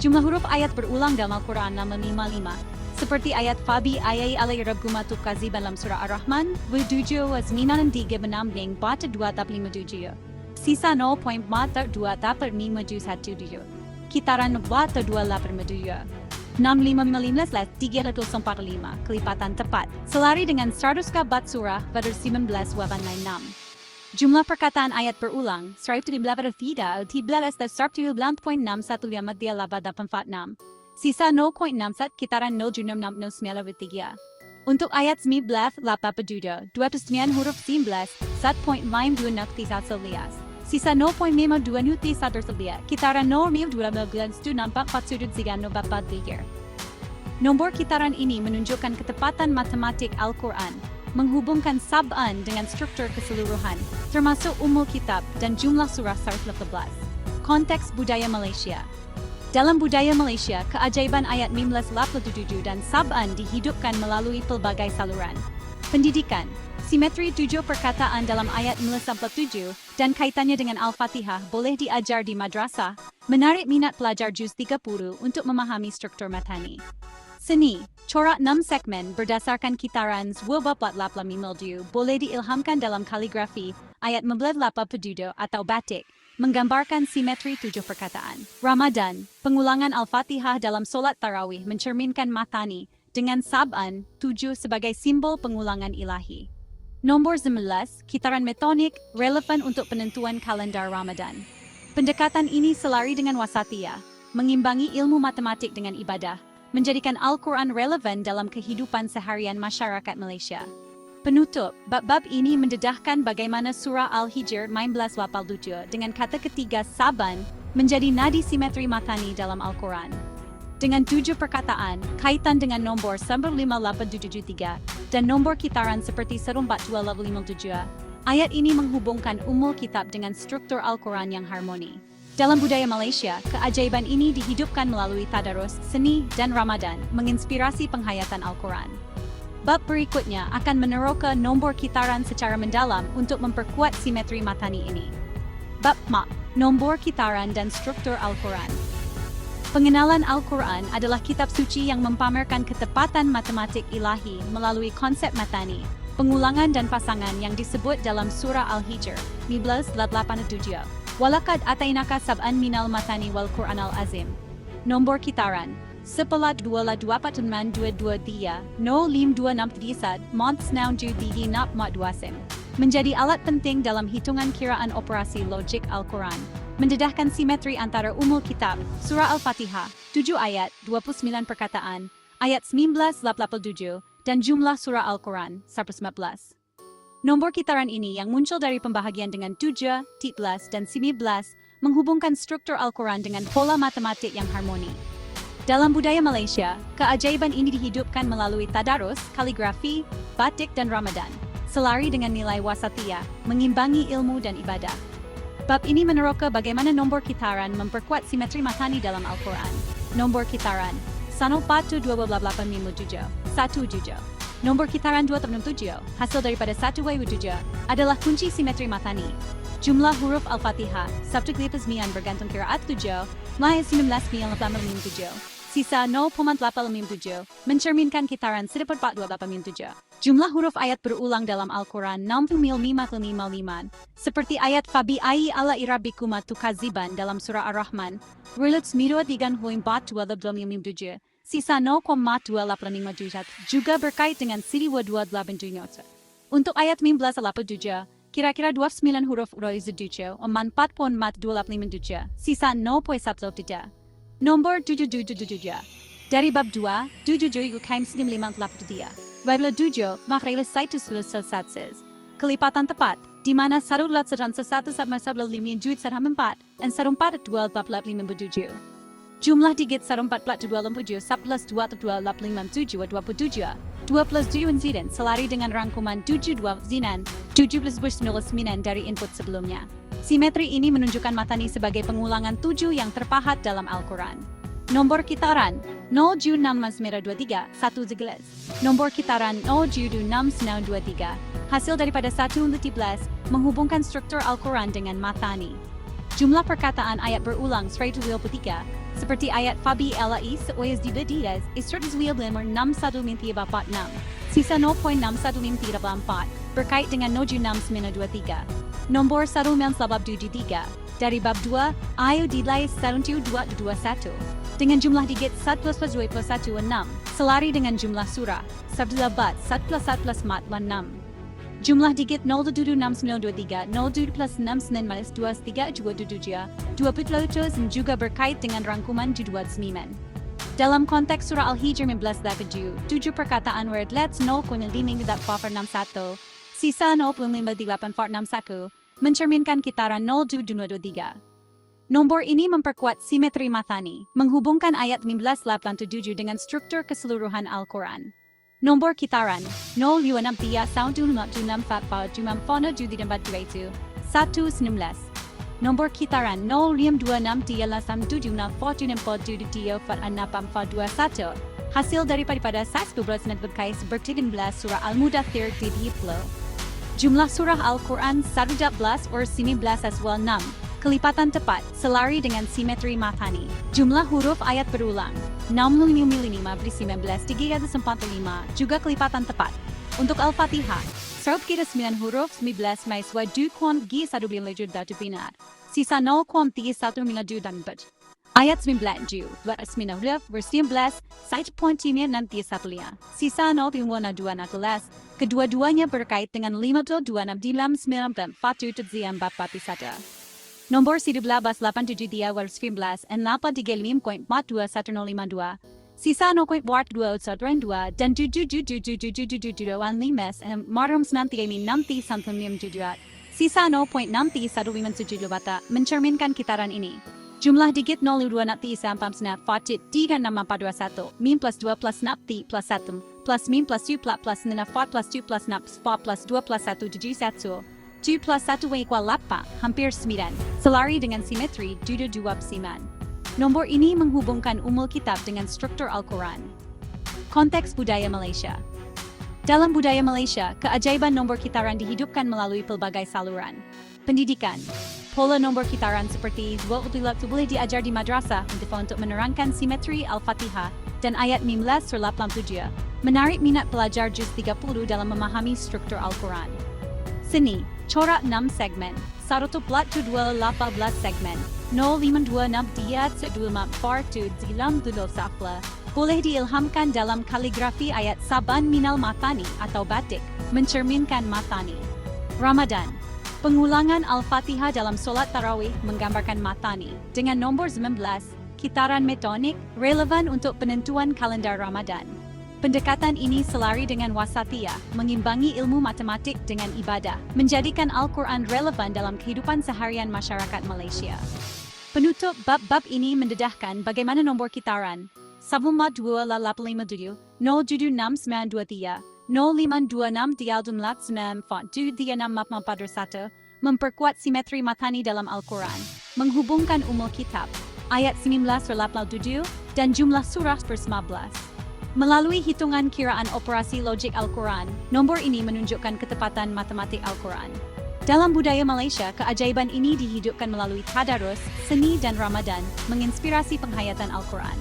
Jumlah huruf ayat berulang dalam Al-Quran 655. Seperti ayat Fabi ayai alai rabbumatu kaziban dalam surah Ar-Rahman, bertujuh was ninan 3 benambing bata 2 tap 57. Sisa 0.42 tapar 517. Kitaran bata 287. 6515-345, kelipatan tepat, selari dengan 100 kabat surah pada 1986. Jumlah perkataan ayat berulang, 113 sisa 0.67 kitaran 0.669. Untuk ayat 19, 209 huruf 19, 1.52 nakti salias. Sisa 0.52 nuti sadar selia, kitaran 0.12 nampak 434 Nombor kitaran ini menunjukkan ketepatan matematik Al-Quran, menghubungkan sab'an dengan struktur keseluruhan, termasuk umul kitab dan jumlah surah 115. Konteks budaya Malaysia. Dalam budaya Malaysia, keajaiban ayat 1987 dan sab'an dihidupkan melalui pelbagai saluran. Pendidikan. Simetri 7 perkataan dalam ayat 97 dan kaitannya dengan Al-Fatihah boleh diajar di madrasah, menarik minat pelajar juz 30 untuk memahami struktur matani. Seni, corak 6 segmen berdasarkan kitaran 12 boleh diilhamkan dalam kaligrafi, ayat 1982 atau batik, menggambarkan simetri 7 perkataan. Ramadan, pengulangan Al-Fatihah dalam solat tarawih mencerminkan matani, dengan sab'an 7 sebagai simbol pengulangan ilahi. Nombor 19, kitaran metonik, relevan untuk penentuan kalendar Ramadan. Pendekatan ini selari dengan wasatiyah, mengimbangi ilmu matematik dengan ibadah, menjadikan Al-Quran relevan dalam kehidupan seharian masyarakat Malaysia. Penutup, bab-bab ini mendedahkan bagaimana surah Al-Hijr 1987 dengan kata ketiga saban menjadi nadi simetri matani dalam Al-Quran. Dengan 7 perkataan, kaitan dengan nombor 15873 dan nombor kitaran seperti 14257, ayat ini menghubungkan umul kitab dengan struktur Al-Quran yang harmoni. Dalam budaya Malaysia, keajaiban ini dihidupkan melalui tadarus, seni, dan Ramadan, menginspirasi penghayatan Al-Quran. Bab berikutnya akan meneroka nombor kitaran secara mendalam untuk memperkuat simetri matani ini. Bab Mak, nombor kitaran dan struktur Al-Quran. Pengenalan Al-Quran adalah kitab suci yang mempamerkan ketepatan matematik ilahi melalui konsep matani, pengulangan dan pasangan yang disebut dalam surah Al-Hijr 1987. Walakad atainaka sab'an minal matani wal Qur'anal azim. Nombor kitaran 10-2-2-4-9-2-2-3 0-5-2-6-3 months now di nap mat duasim. Menjadi alat penting dalam hitungan kiraan operasi logik Al-Quran, mendedahkan simetri antara umul kitab, surah Al-Fatihah, 7 ayat, 29 perkataan, ayat 1987, dan jumlah surah Al-Quran, 119. Nombor kitaran ini yang muncul dari pembahagian dengan 7, 13, dan 19, menghubungkan struktur Al-Quran dengan pola matematik yang harmoni. Dalam budaya Malaysia, keajaiban ini dihidupkan melalui tadarus, kaligrafi, batik dan Ramadan, selari dengan nilai wasatiyah, mengimbangi ilmu dan ibadah. Bab ini meneroka bagaimana nombor kitaran memperkuat simetri matani dalam Al-Quran. Nombor kitaran 1-4-2-8-5-7 Nombor kitaran 2-7 hasil daripada 1-7 adalah kunci simetri matani. Jumlah huruf Al-Fatihah, subjek lipas mian bergantung kiraat 7, Maya 19 7. sisa 0,857, mencerminkan kitaran 4,287. Jumlah huruf ayat berulang dalam Al-Quran 60,555, seperti ayat Fabi ai ala irabikuma tukaziban dalam surah Ar-Rahman, Worlds Miro 3.227, sisa 0,285 juga berkait dengan Siri 287. Untuk ayat 1987, kira-kira 29 huruf Roizuduce, 4,285, sisa 0,13. Nomor 777. Dari bab 2, 7 Ukaim 953. Bible 7, Makhrele Saitus Satses. Kelipatan tepat, di mana 1,1 sama 1,5 serham 4, dan 1,4,2,5 Jumlah digit 1,4,2,7, 11,2,2,5,7, 27 insiden selari dengan rangkuman 72 zinan, 17,9 dari input sebelumnya. Simetri ini menunjukkan matani sebagai pengulangan 7 yang terpahat dalam Al-Quran. Nomor kitaran 07623 1 Nomor kitaran 07623 hasil daripada 1-13 menghubungkan struktur Al-Quran dengan matani. Jumlah perkataan ayat berulang 123 seperti ayat Fabi Elai seoyas dibedidas istirahat nomor 6146 sisa 0.6154 berkait dengan 07623. Nomor 1973 dari bab 2 ayo dilai 1221 dengan jumlah digit 11,216 selari dengan jumlah surah 11 mat 6. Jumlah digit 0,76923 0,269-23 juga berkait dengan rangkuman judwal semimen. Dalam konteks surah Al-Hijr 1987, 7 perkataan word let's 0,561 sisa 0,53861 mencerminkan kitaran 0,223. Nombor ini memperkuat simetri matani, menghubungkan ayat 1987 dengan struktur keseluruhan Al-Quran. Nombor kitaran 02634 Nomor kitaran 0526 hasil daripada SAS Kubras Netbekais bertiga surah Al-Mudathir di Flow. Jumlah surah Al-Quran 11 or 19 aswal 6. Kelipatan tepat, selari dengan simetri matani. Jumlah huruf ayat berulang 65 beri 19 345 juga kelipatan tepat. Untuk Al-Fatihah, serut kira 9 huruf 19 maiswa 2,1 lejud datu binar. Sisa 0,31 dan bet. Ayat 19 versi 19 site point timnya nanti satunya. Sisa 0,2 kedua-duanya berkait dengan 5,269 Bapak. Nomor 1187 wal 19 and 835.42152. Sisa 0.2 dan 77777 marum nanti sisa 0.6157 mencerminkan kitaran ini. Jumlah digit 02 nanti sampai snap fatit 3621 min plus 2 plus napti plus 1 plus min plus 2 plus nina fat plus 2 plus nap spa plus 2 plus 1 7 2 plus 1 equal 8, hampir 9, selari dengan simetri 2 siman. Nomor ini menghubungkan umul kitab dengan struktur Al-Quran. Konteks budaya Malaysia. Dalam budaya Malaysia, keajaiban nombor kitaran dihidupkan melalui pelbagai saluran. Pendidikan. Pola nombor kitaran seperti 2 boleh diajar di madrasah untuk menerangkan simetri Al-Fatihah dan ayat 19-87, menarik minat pelajar juz 30 dalam memahami struktur Al-Quran. Seni, corak 6 segmen, 1,18 segmen, 0,526 safla, boleh diilhamkan dalam kaligrafi ayat Saban Minal Matani atau batik, mencerminkan matani. Ramadan, pengulangan Al-Fatihah dalam solat tarawih menggambarkan matani, dengan nomor 19, kitaran metonik, relevan untuk penentuan kalender Ramadan. Pendekatan ini selari dengan wasatiyah, mengimbangi ilmu matematik dengan ibadah, menjadikan Al-Quran relevan dalam kehidupan seharian masyarakat Malaysia. Penutup bab-bab ini mendedahkan bagaimana nombor kitaran 1,2,857, 0,7693, 0,526 memperkuat simetri matani dalam Al-Quran, menghubungkan umul kitab, ayat 19-87, dan jumlah surah per-15. Melalui hitungan kiraan operasi logik Al-Quran, nombor ini menunjukkan ketepatan matematik Al-Quran. Dalam budaya Malaysia, keajaiban ini dihidupkan melalui tadarus, seni dan Ramadan, menginspirasi penghayatan Al-Quran.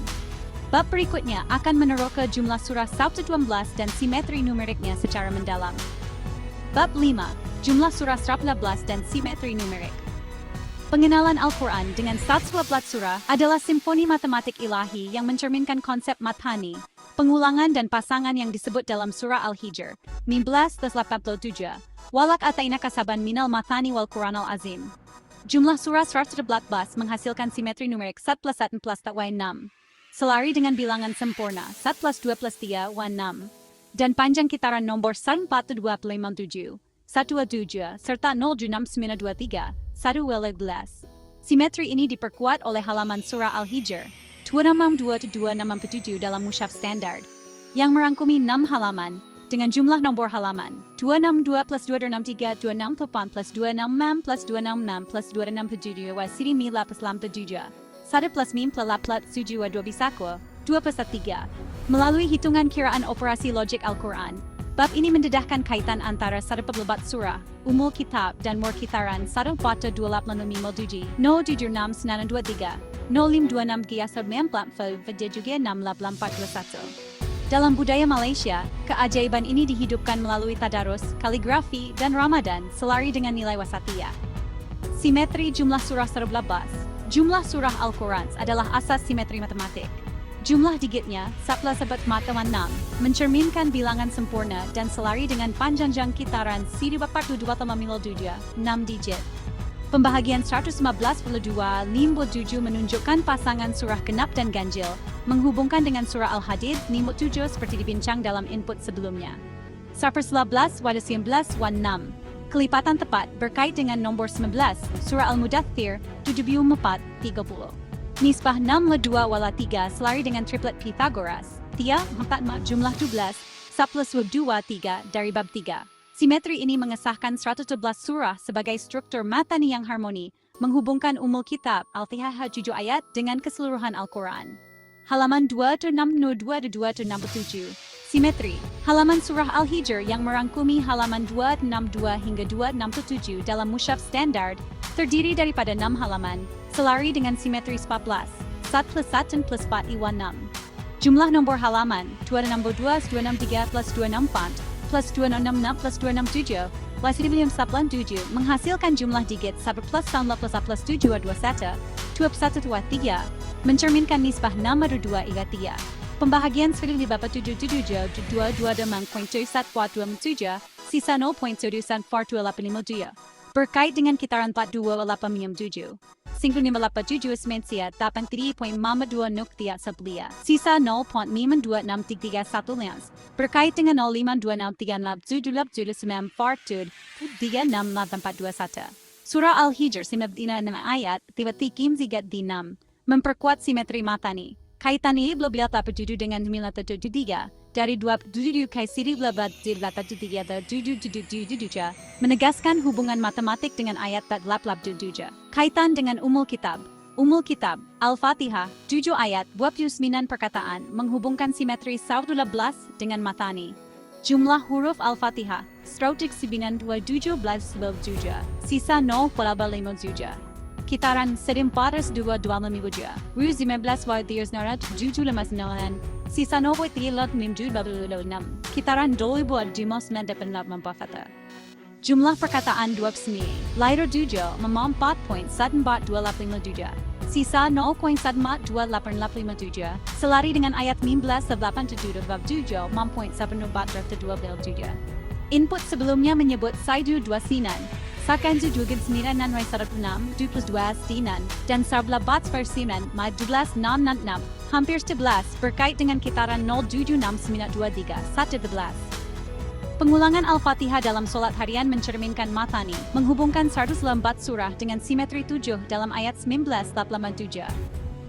Bab berikutnya akan meneroka jumlah surah 112 dan simetri numeriknya secara mendalam. Bab 5. Jumlah surah 112 dan simetri numerik. Pengenalan Al-Quran dengan 112 surah adalah simfoni matematik ilahi yang mencerminkan konsep mathani, pengulangan dan pasangan yang disebut dalam surah Al-Hijr, 19:87, walak ataina kasaban minal mathani wal Quranal azim. Jumlah surah 114 menghasilkan simetri numerik 1 plus 1 plus 6, selari dengan bilangan sempurna 1 plus 2 plus 3 6, dan panjang kitaran nombor 142557, 17, serta 06923, 111. Simetri ini diperkuat oleh halaman surah Al-Hijr, 262-267 dalam mushaf standar, yang merangkumi 6 halaman, dengan jumlah nombor halaman 262 plus 263 268 plus 266 plus 266 plus 267 wasiri mila plus lam 7 1 plus mim plus lap plus 7 2 bisakwa 2 plus 3. Melalui hitungan kiraan operasi logik Al-Quran, bab ini mendedahkan kaitan antara 114 surah, umul kitab dan murkitaran 1.2857, 07623, 0526 giasad memplatfel juga 68421. Dalam budaya Malaysia, keajaiban ini dihidupkan melalui tadarus, kaligrafi, dan Ramadan selari dengan nilai wasatiyah. Simetri jumlah surah 112. Jumlah surah Al-Quran adalah asas simetri matematik. Jumlah digitnya, 11 matawan 6, mencerminkan bilangan sempurna dan selari dengan panjang kitaran 1427, 6 digit. Pembahagian 115/2 57 menunjukkan pasangan surah genap dan ganjil, menghubungkan dengan surah Al-Hadid 7 seperti dibincang dalam input sebelumnya. 11 pada 19 6. Kelipatan tepat berkait dengan nomor 19, surah Al-Mudaththir 74:30. Nisbah 6/2 wala 3 selari dengan triplet Pythagoras, 3, 4, jumlah 12, 10/2 3 dari bab 3. Simetri ini mengesahkan 111 surah sebagai struktur matani yang harmoni, menghubungkan umul kitab, Al-Fatihah 7 ayat dengan keseluruhan Al-Quran. Halaman 2-62-2-67. Simetri. Halaman surah Al-Hijr yang merangkumi halaman 262 hingga 267 dalam mushaf standar, terdiri daripada 6 halaman, selari dengan simetri 14, 1 plus 1 plus 4 iwan 6. Jumlah nombor halaman, 262 263 plus 264, plus 266 plus 267, wasiri 997 menghasilkan jumlah digit 1 plus 9 plus 1 plus 7 21, 21 3, mencerminkan nisbah 6/2 hingga 3. Pembahagian 1,722.2 sisa 0.1142852. Berkait dengan kitaran 4287. Sinkronim 87 semensia 83.52 nuktia sebelia. Sisa 0.526331 lens. Berkait dengan 05263779 Surah Al-Hijr 96 ayat 3 memperkuat simetri matani. Kaitan ini berbeda dengan 973 dari 27 kaisiri lebat menegaskan hubungan matematik dengan ayat 8 Kaitan dengan umul kitab. Umul kitab, Al-Fatihah, 7 ayat 29 perkataan menghubungkan simetri 112 dengan matani. Jumlah huruf Al-Fatihah, 197 sisa 0,57. Kitaran 1422 Ruz 15 Wartiers Narat 759 Sisa 0.356 Kitaran 2018 Jumlah perkataan 29 Lairo 7 memam 4.142857 Sisa 0.14857 Selari dengan ayat 19:87 bab 7 0.7427 Input sebelumnya menyebut Saidu 2 Sinan Sakanzu juga 9 nan 16 2 plus 2 Sinan dan 11 persinan 12 6 hampir 11 berkait dengan kitaran 07693 111. Pengulangan Al-Fatihah dalam solat harian mencerminkan matani, menghubungkan 104 surah dengan simetri 7 dalam ayat 1987.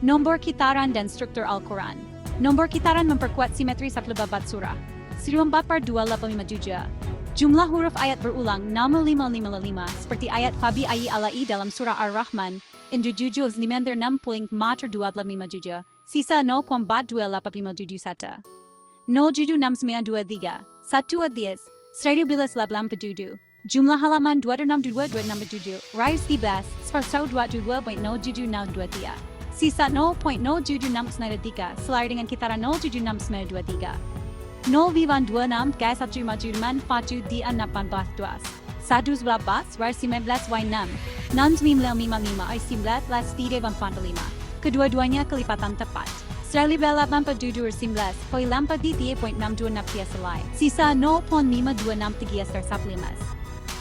Nombor kitaran dan struktur Al-Quran. Nombor kitaran memperkuat simetri 14 surah. 14/287. Jumlah huruf ayat berulang 6555 seperti ayat Fabi Ayi Alai dalam surah Ar-Rahman, Indra 796.427, sisa 0.42857. 07693, 1 Adias, 1987. Jumlah halaman 262-267, Rais 13, 122.07623. Sisa 0.07693 selari dengan kitaran 07623. 0,26 guys 1 majuman fatu di 18 1 12 war 19 y6 955 ay 19 tidak 45. Kedua-duanya kelipatan tepat. Serali balapan pedudur 19, poi lampa di 3.62 selai. Sisa 0.526 tersaplimas.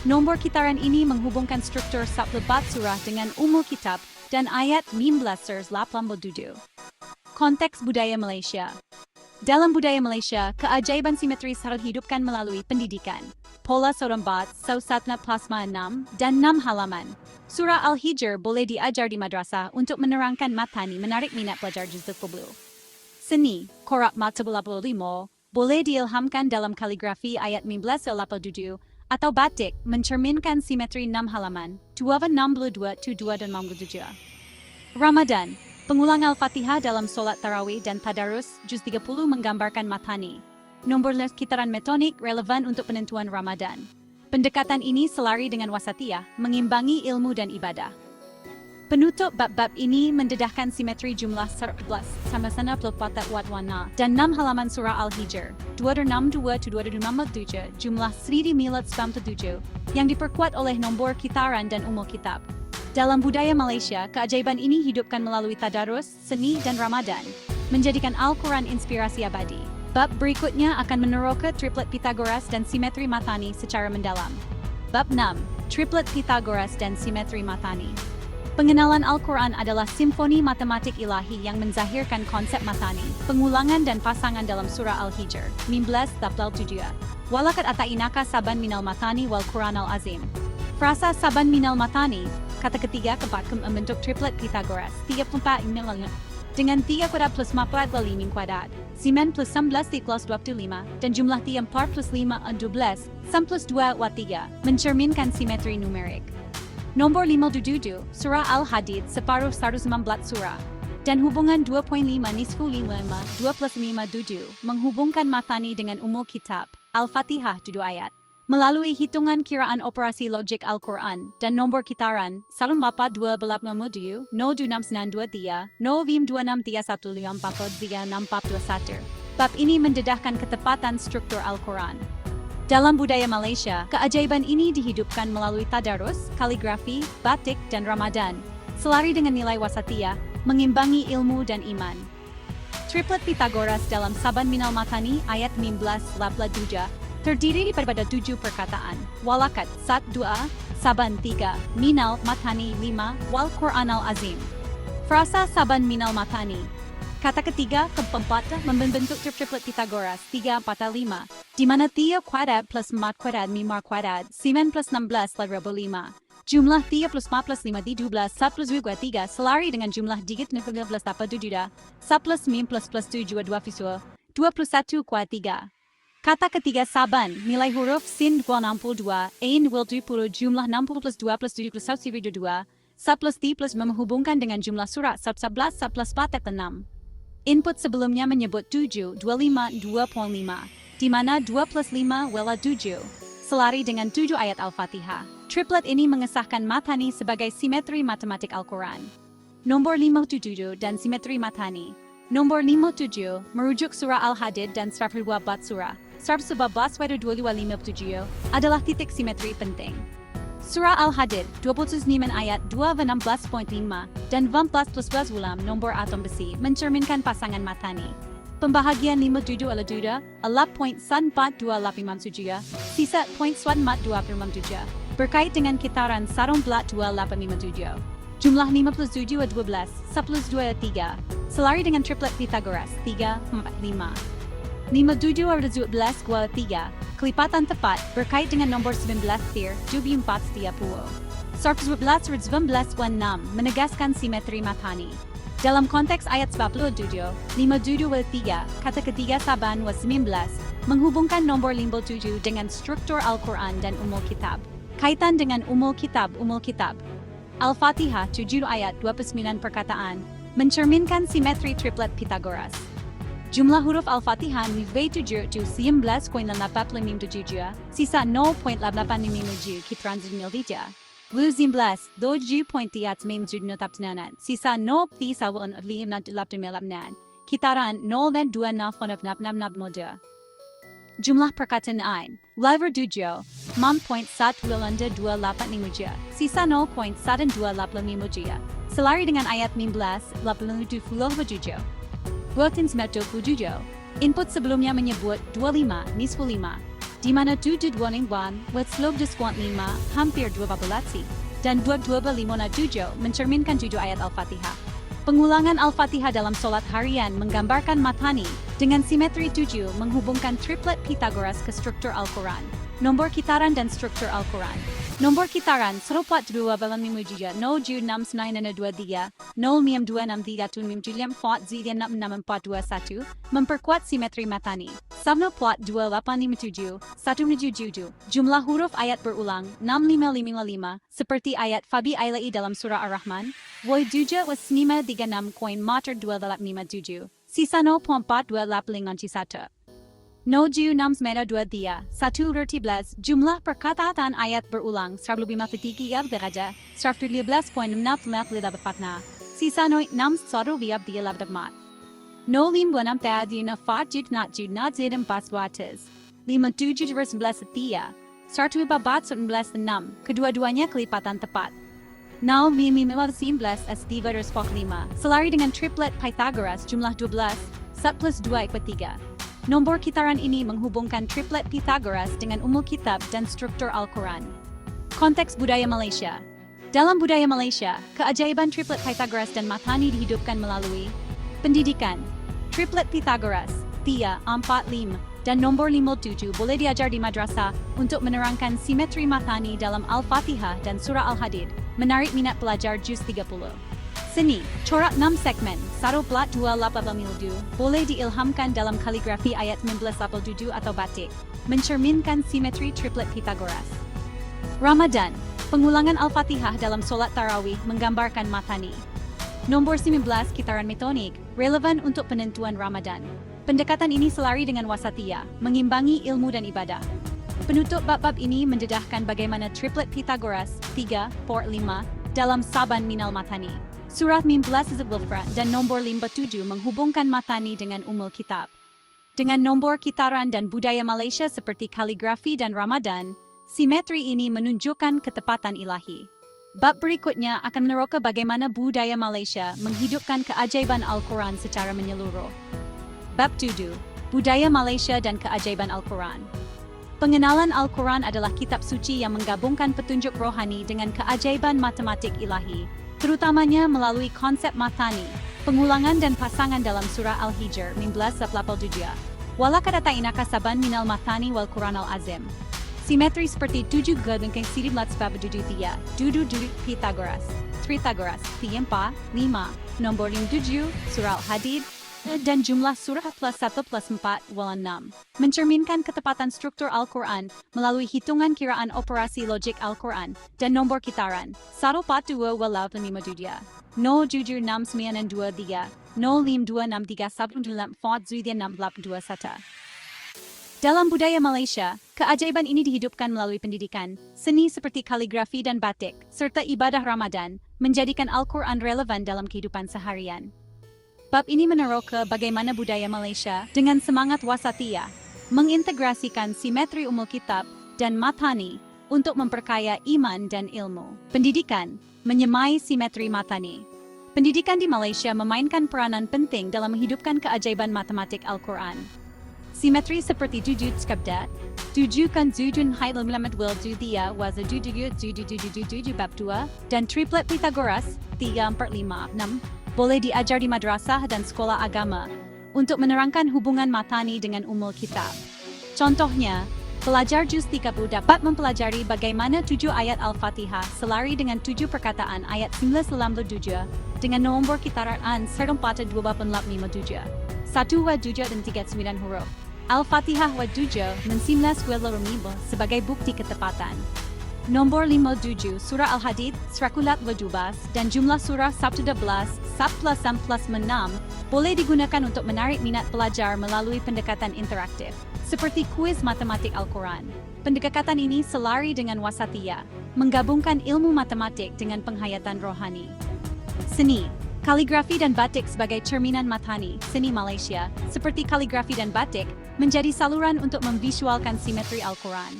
Nombor kitaran ini menghubungkan struktur saplebat surah dengan umul kitab dan ayat 19 87. Konteks budaya Malaysia. Dalam budaya Malaysia, keajaiban simetris harus dihidupkan melalui pendidikan. Pola sorombat, sausatna plasma 6, dan 6 halaman. Surah Al-Hijr boleh diajar di madrasah untuk menerangkan matani menarik minat pelajar juz 10. Seni, Korab Mata 85, boleh diilhamkan dalam kaligrafi ayat 1987, atau batik mencerminkan simetri 6 halaman, 262 dan 67. Ramadan, pengulang Al-Fatihah dalam solat tarawih dan tadarus, juz 30 menggambarkan matani. Nombor kitaran metonik relevan untuk penentuan Ramadan. Pendekatan ini selari dengan wasatiyah, mengimbangi ilmu dan ibadah. Penutup bab-bab ini mendedahkan simetri jumlah 11, sama-sama pelopata watwana, dan 6 halaman surah Al-Hijr, 262-257, jumlah 1997, yang diperkuat oleh nombor kitaran dan umul kitab. Dalam budaya Malaysia, keajaiban ini hidupkan melalui tadarus, seni, dan Ramadan, menjadikan Al-Quran inspirasi abadi. Bab berikutnya akan meneroka triplet Pythagoras dan simetri matani secara mendalam. Bab 6. Triplet Pythagoras dan simetri matani. Pengenalan Al-Quran adalah simfoni matematik ilahi yang menzahirkan konsep matani, pengulangan dan pasangan dalam surah Al-Hijr, 19-7. Walakat atainaka saban minal matani wal Quran al-Azim. Frasa saban minal matani, kata ketiga keempat membentuk triplet Pythagoras, 34 dengan 3 kuadrat plus 4 kali min kuadrat, simen plus 19 plus 25, dan jumlah 4 plus 5 12, 1 plus 2 3, mencerminkan simetri numerik. Nombor 577, Surah Al-Hadid separuh 119 surah, dan hubungan 2.5 nisfu 55, 2 plus 57, menghubungkan matani dengan umul kitab, Al-Fatihah 7 ayat. Melalui hitungan kiraan operasi logik Al-Quran dan nombor kitaran 142 02693 02631543641. Bab ini mendedahkan ketepatan struktur Al-Quran. Dalam budaya Malaysia, keajaiban ini dihidupkan melalui tadarus, kaligrafi, batik, dan Ramadan, selari dengan nilai wasatiyah, mengimbangi ilmu dan iman. Triplet Pythagoras dalam Saban Minal Matani ayat 19 labla-duja terdiri daripada 7 perkataan, walakat 1-2, saban 3, minal matani 5, wal Quran al-Azim. Frasa saban minal matani. Kata ketiga, keempat membentuk triplet Pythagoras 3, 4, 5, di mana 3 kuadrat plus 4 kuadrat 5 kuadrat, 9 plus 16 + 5. Jumlah 3 plus 4 plus 5 di 12, 1 plus 3 selari dengan jumlah digit 19 dapat 7, 1 plus 9 plus 7 2 visual, 2 plus 1 kuadrat 3. Kata ketiga saban, nilai huruf sin 62, ain 20, jumlah 60 plus 2 plus 7 plus 1 2, 1 plus 3 plus menghubungkan dengan jumlah surat 11, 1 plus 4 6. Input sebelumnya menyebut 7, 25, 2.5, di mana 2 plus 5 wala 7, selari dengan 7 ayat Al-Fatihah. Triplet ini mengesahkan matani sebagai simetri matematik Al-Quran. Nombor 57 dan simetri matani. Nombor 57 merujuk surah Al-Hadid dan 112 surah. 111-2257 adalah titik simetri penting. Surah Al-Hadid 29 ayat 2-16.5 dan 14 plus 11 ulam nombor atom besi mencerminkan pasangan matani. Pembahagian 57 ala duda 11.142857, sisa 0.1427 berkait dengan kitaran 1.2857. Jumlah 5 plus 7 12, 1 plus 2 3, selari dengan triplet Pythagoras 3, 4, 5. 57 ada 12 kuala 3, kelipatan tepat berkait dengan nombor 19 tir 74 30. 112 19 menegaskan simetri matani. Dalam konteks ayat 47, 57 3, kata ketiga saban was 19, menghubungkan nombor 57 dengan struktur Al-Quran dan umul kitab. Kaitan dengan umul kitab. Al-Fatihah 7 ayat 29 perkataan, mencerminkan simetri triplet Pythagoras. Jumlah huruf Al-Fatihah lebih 7 19.857, sisa 0.857 kitaran 93. 19, 7.3 sisa 0.1 kitaran 0.2 moda. Jumlah perkataan Lever 7, 6.128 sisa 0.125 selari dengan ayat 19, 87. Buatin 97. Input sebelumnya menyebut 25, nisfu 5, di mana 7 buat slope diskont 5, hampir 12, dan 2.7 mencerminkan 7 ayat Al-Fatihah. Pengulangan Al-Fatihah dalam solat harian menggambarkan matani dengan simetri 7 menghubungkan triplet Pythagoras ke struktur Al-Quran, nombor kitaran dan struktur Al-Quran. Nombor kitaran 0.2 memperkuat simetri matani. Sabno plot 2857, 177, jumlah huruf ayat berulang 6555, seperti ayat Fabi Ailai dalam surah Ar-Rahman, Woi Duja was 536 koin mater 257, sisa 0.428 Noju 6.23, 113, jumlah perkataan ayat berulang 153 deraja, 115.654, sisa 6.124. No 56 tadina 4 4 57 setia, 114 kedua-duanya kelipatan tepat. Now 19 S3/5, selari dengan triplet Pythagoras jumlah 12, 1 plus 2 = 3. Nombor kitaran ini menghubungkan triplet Pythagoras dengan umul kitab dan struktur Al-Quran. Konteks budaya Malaysia. Dalam budaya Malaysia, keajaiban triplet Pythagoras dan matani dihidupkan melalui pendidikan. Triplet Pythagoras, 3, 4, 5, dan nombor 57 boleh diajar di madrasah untuk menerangkan simetri matani dalam Al-Fatihah dan Surah Al-Hadid, menarik minat pelajar juz 30. Seni, corak 6 segmen, 1.28 boleh diilhamkan dalam kaligrafi ayat 1987 atau batik, mencerminkan simetri triplet Pythagoras. Ramadan, pengulangan Al-Fatihah dalam solat tarawih menggambarkan matani. Nombor 19 kitaran metonik, relevan untuk penentuan Ramadan. Pendekatan ini selari dengan wasatiyah, mengimbangi ilmu dan ibadah. Penutup bab-bab ini mendedahkan bagaimana triplet Pythagoras, 3, 4, 5, dalam Saban Minal Matani. Surah 19 Zulfra dan nombor 57 menghubungkan matani dengan umul kitab. Dengan nombor kitaran dan budaya Malaysia seperti kaligrafi dan Ramadan, simetri ini menunjukkan ketepatan ilahi. Bab berikutnya akan meneroka bagaimana budaya Malaysia menghidupkan keajaiban Al-Quran secara menyeluruh. Bab 7, Budaya Malaysia dan Keajaiban Al-Quran. Pengenalan Al-Quran adalah kitab suci yang menggabungkan petunjuk rohani dengan keajaiban matematik ilahi, terutamanya melalui konsep matani, pengulangan dan pasangan dalam surah Al-Hijr 1987. Wala kadata inaka saban minal matani wal Quran al-azim. Simetri seperti 7 gabungkan sirib latsbab dudutia, dudu Pythagoras, Pythagoras, 4, 5, nombor 57, surah Al-Hadid, dan jumlah surah plus 1 plus 4 wal 6, mencerminkan ketepatan struktur Al-Quran melalui hitungan kiraan operasi logik Al-Quran dan nombor kitaran 142 wal 57, 07693, 05263 Dalam budaya Malaysia, keajaiban ini dihidupkan melalui pendidikan, seni seperti kaligrafi dan batik, serta ibadah Ramadan, menjadikan Al-Quran relevan dalam kehidupan seharian. Bab ini meneroka bagaimana budaya Malaysia dengan semangat wasatiyah mengintegrasikan simetri umul kitab dan matani untuk memperkaya iman dan ilmu. Pendidikan menyemai simetri matani. Pendidikan di Malaysia memainkan peranan penting dalam menghidupkan keajaiban matematik Al-Quran. Simetri seperti jujud skabdat, tujukan zujun haidul milamat wil judia waza jujugut jujujujujuju bab 2, dan triplet Pythagoras 3, 4, 5, 6 boleh diajar di madrasah dan sekolah agama untuk menerangkan hubungan matani dengan umul kitab. Contohnya, pelajar juz 30 dapat mempelajari bagaimana 7 ayat Al-Fatihah selari dengan 7 perkataan ayat 997 dengan nombor kitaran 1.287, 1 wa 7 dan 39 huruf. Al-Fatihah wa 7 men-19 sebagai bukti ketepatan. Nombor 57 Surah Al-Hadid, Srakulat Wajubas, dan jumlah surah 11, 1 plus 6 plus 6 boleh digunakan untuk menarik minat pelajar melalui pendekatan interaktif. seperti kuis matematik Al-Quran. Pendekatan ini selari dengan wasatiyah, menggabungkan ilmu matematik dengan penghayatan rohani. Seni, kaligrafi dan batik sebagai cerminan matani, seni Malaysia, seperti kaligrafi dan batik, menjadi saluran untuk memvisualkan simetri Al-Quran.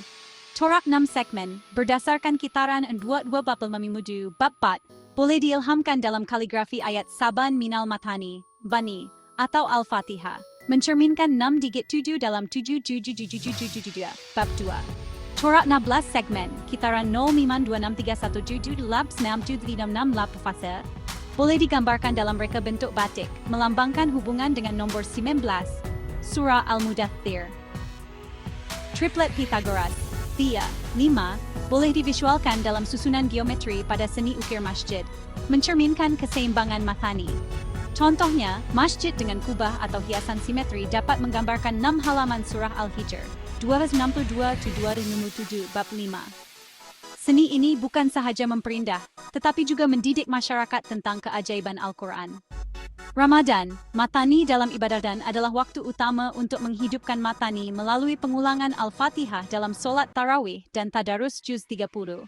Corak 6 segmen, berdasarkan kitaran 22 bab Al-Mudu, bab 4, boleh diilhamkan dalam kaligrafi ayat Saban Minal Matani, Bani, atau Al-Fatihah, mencerminkan 6 digit 7 dalam 77777 bab 2. Corak 16 segmen, kitaran 0 miman 26317 lab 6736 fase, boleh digambarkan dalam reka bentuk batik, melambangkan hubungan dengan nombor 19, Surah Al-Mudaththir. Triplet Pythagoras, 3, 5, boleh divisualkan dalam susunan geometri pada seni ukir masjid, mencerminkan keseimbangan matani. Contohnya, masjid dengan kubah atau hiasan simetri dapat menggambarkan 6 halaman surah Al-Hijr, 262-267 bab 5. Seni ini bukan sahaja memperindah, tetapi juga mendidik masyarakat tentang keajaiban Al-Quran. Ramadan, matani dalam ibadah dan adalah waktu utama untuk menghidupkan matani melalui pengulangan Al-Fatihah dalam solat tarawih dan tadarus juz 30.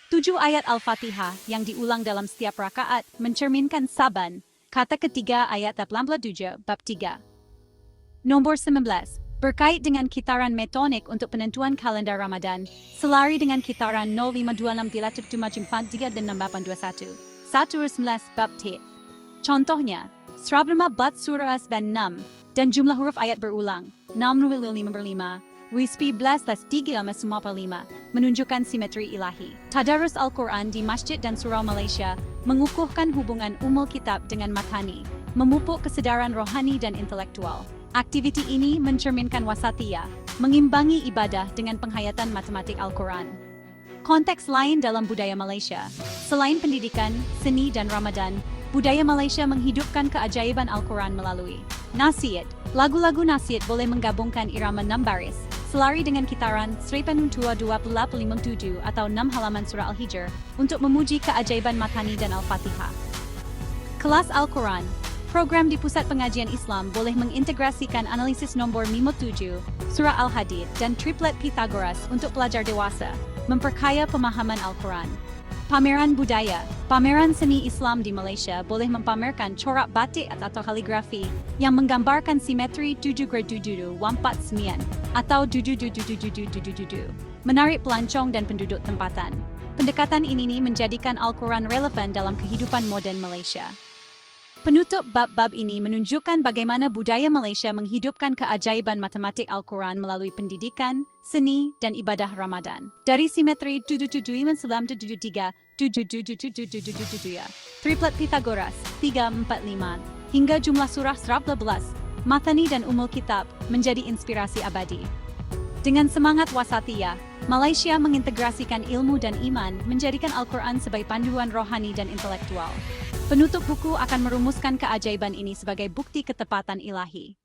7 ayat Al-Fatihah yang diulang dalam setiap rakaat mencerminkan Saban, kata ketiga ayat 87 bab 3. Nombor 19, berkait dengan kitaran metonik untuk penentuan kalender Ramadan, selari dengan kitaran 0526 dan 6821. 119 bab T. Contohnya, Srabrama Bat Surah Asban 6, dan jumlah huruf ayat berulang, 655, Wispi 11-3-55, menunjukkan simetri ilahi. Tadarus Al-Quran di Masjid dan Surau Malaysia mengukuhkan hubungan umul kitab dengan matani, memupuk kesedaran rohani dan intelektual. Aktiviti ini mencerminkan wasatiyah, mengimbangi ibadah dengan penghayatan matematik Al-Quran. Konteks lain dalam budaya Malaysia, selain pendidikan, seni dan Ramadan, budaya Malaysia menghidupkan keajaiban Al-Quran melalui nasyid. Lagu-lagu nasyid boleh menggabungkan irama 6 baris, selari dengan kitaran 1227 atau 6 halaman surah Al-Hijr untuk memuji keajaiban matani dan Al-Fatihah. Kelas Al-Quran, program di Pusat Pengajian Islam boleh mengintegrasikan analisis nombor 57, surah Al-Hadid dan triplet Pythagoras untuk pelajar dewasa, memperkaya pemahaman Al-Quran. Pameran budaya, pameran seni Islam di Malaysia boleh mempamerkan corak batik atau kaligrafi yang menggambarkan simetri 7-7-49 atau 7-7-7-7-7, menarik pelancong dan penduduk tempatan. Pendekatan ini menjadikan Al-Quran relevan dalam kehidupan moden Malaysia. Penutup bab-bab ini menunjukkan bagaimana budaya Malaysia menghidupkan keajaiban matematik Al-Quran melalui pendidikan, seni, dan ibadah Ramadan. Dari simetri 77973, 77777, triplet Pythagoras 345, hingga jumlah surah 11, matani dan umul kitab menjadi inspirasi abadi. Dengan semangat wasatiyah, Malaysia mengintegrasikan ilmu dan iman, menjadikan Al-Quran sebagai panduan rohani dan intelektual. Penutup buku akan merumuskan keajaiban ini sebagai bukti ketepatan ilahi.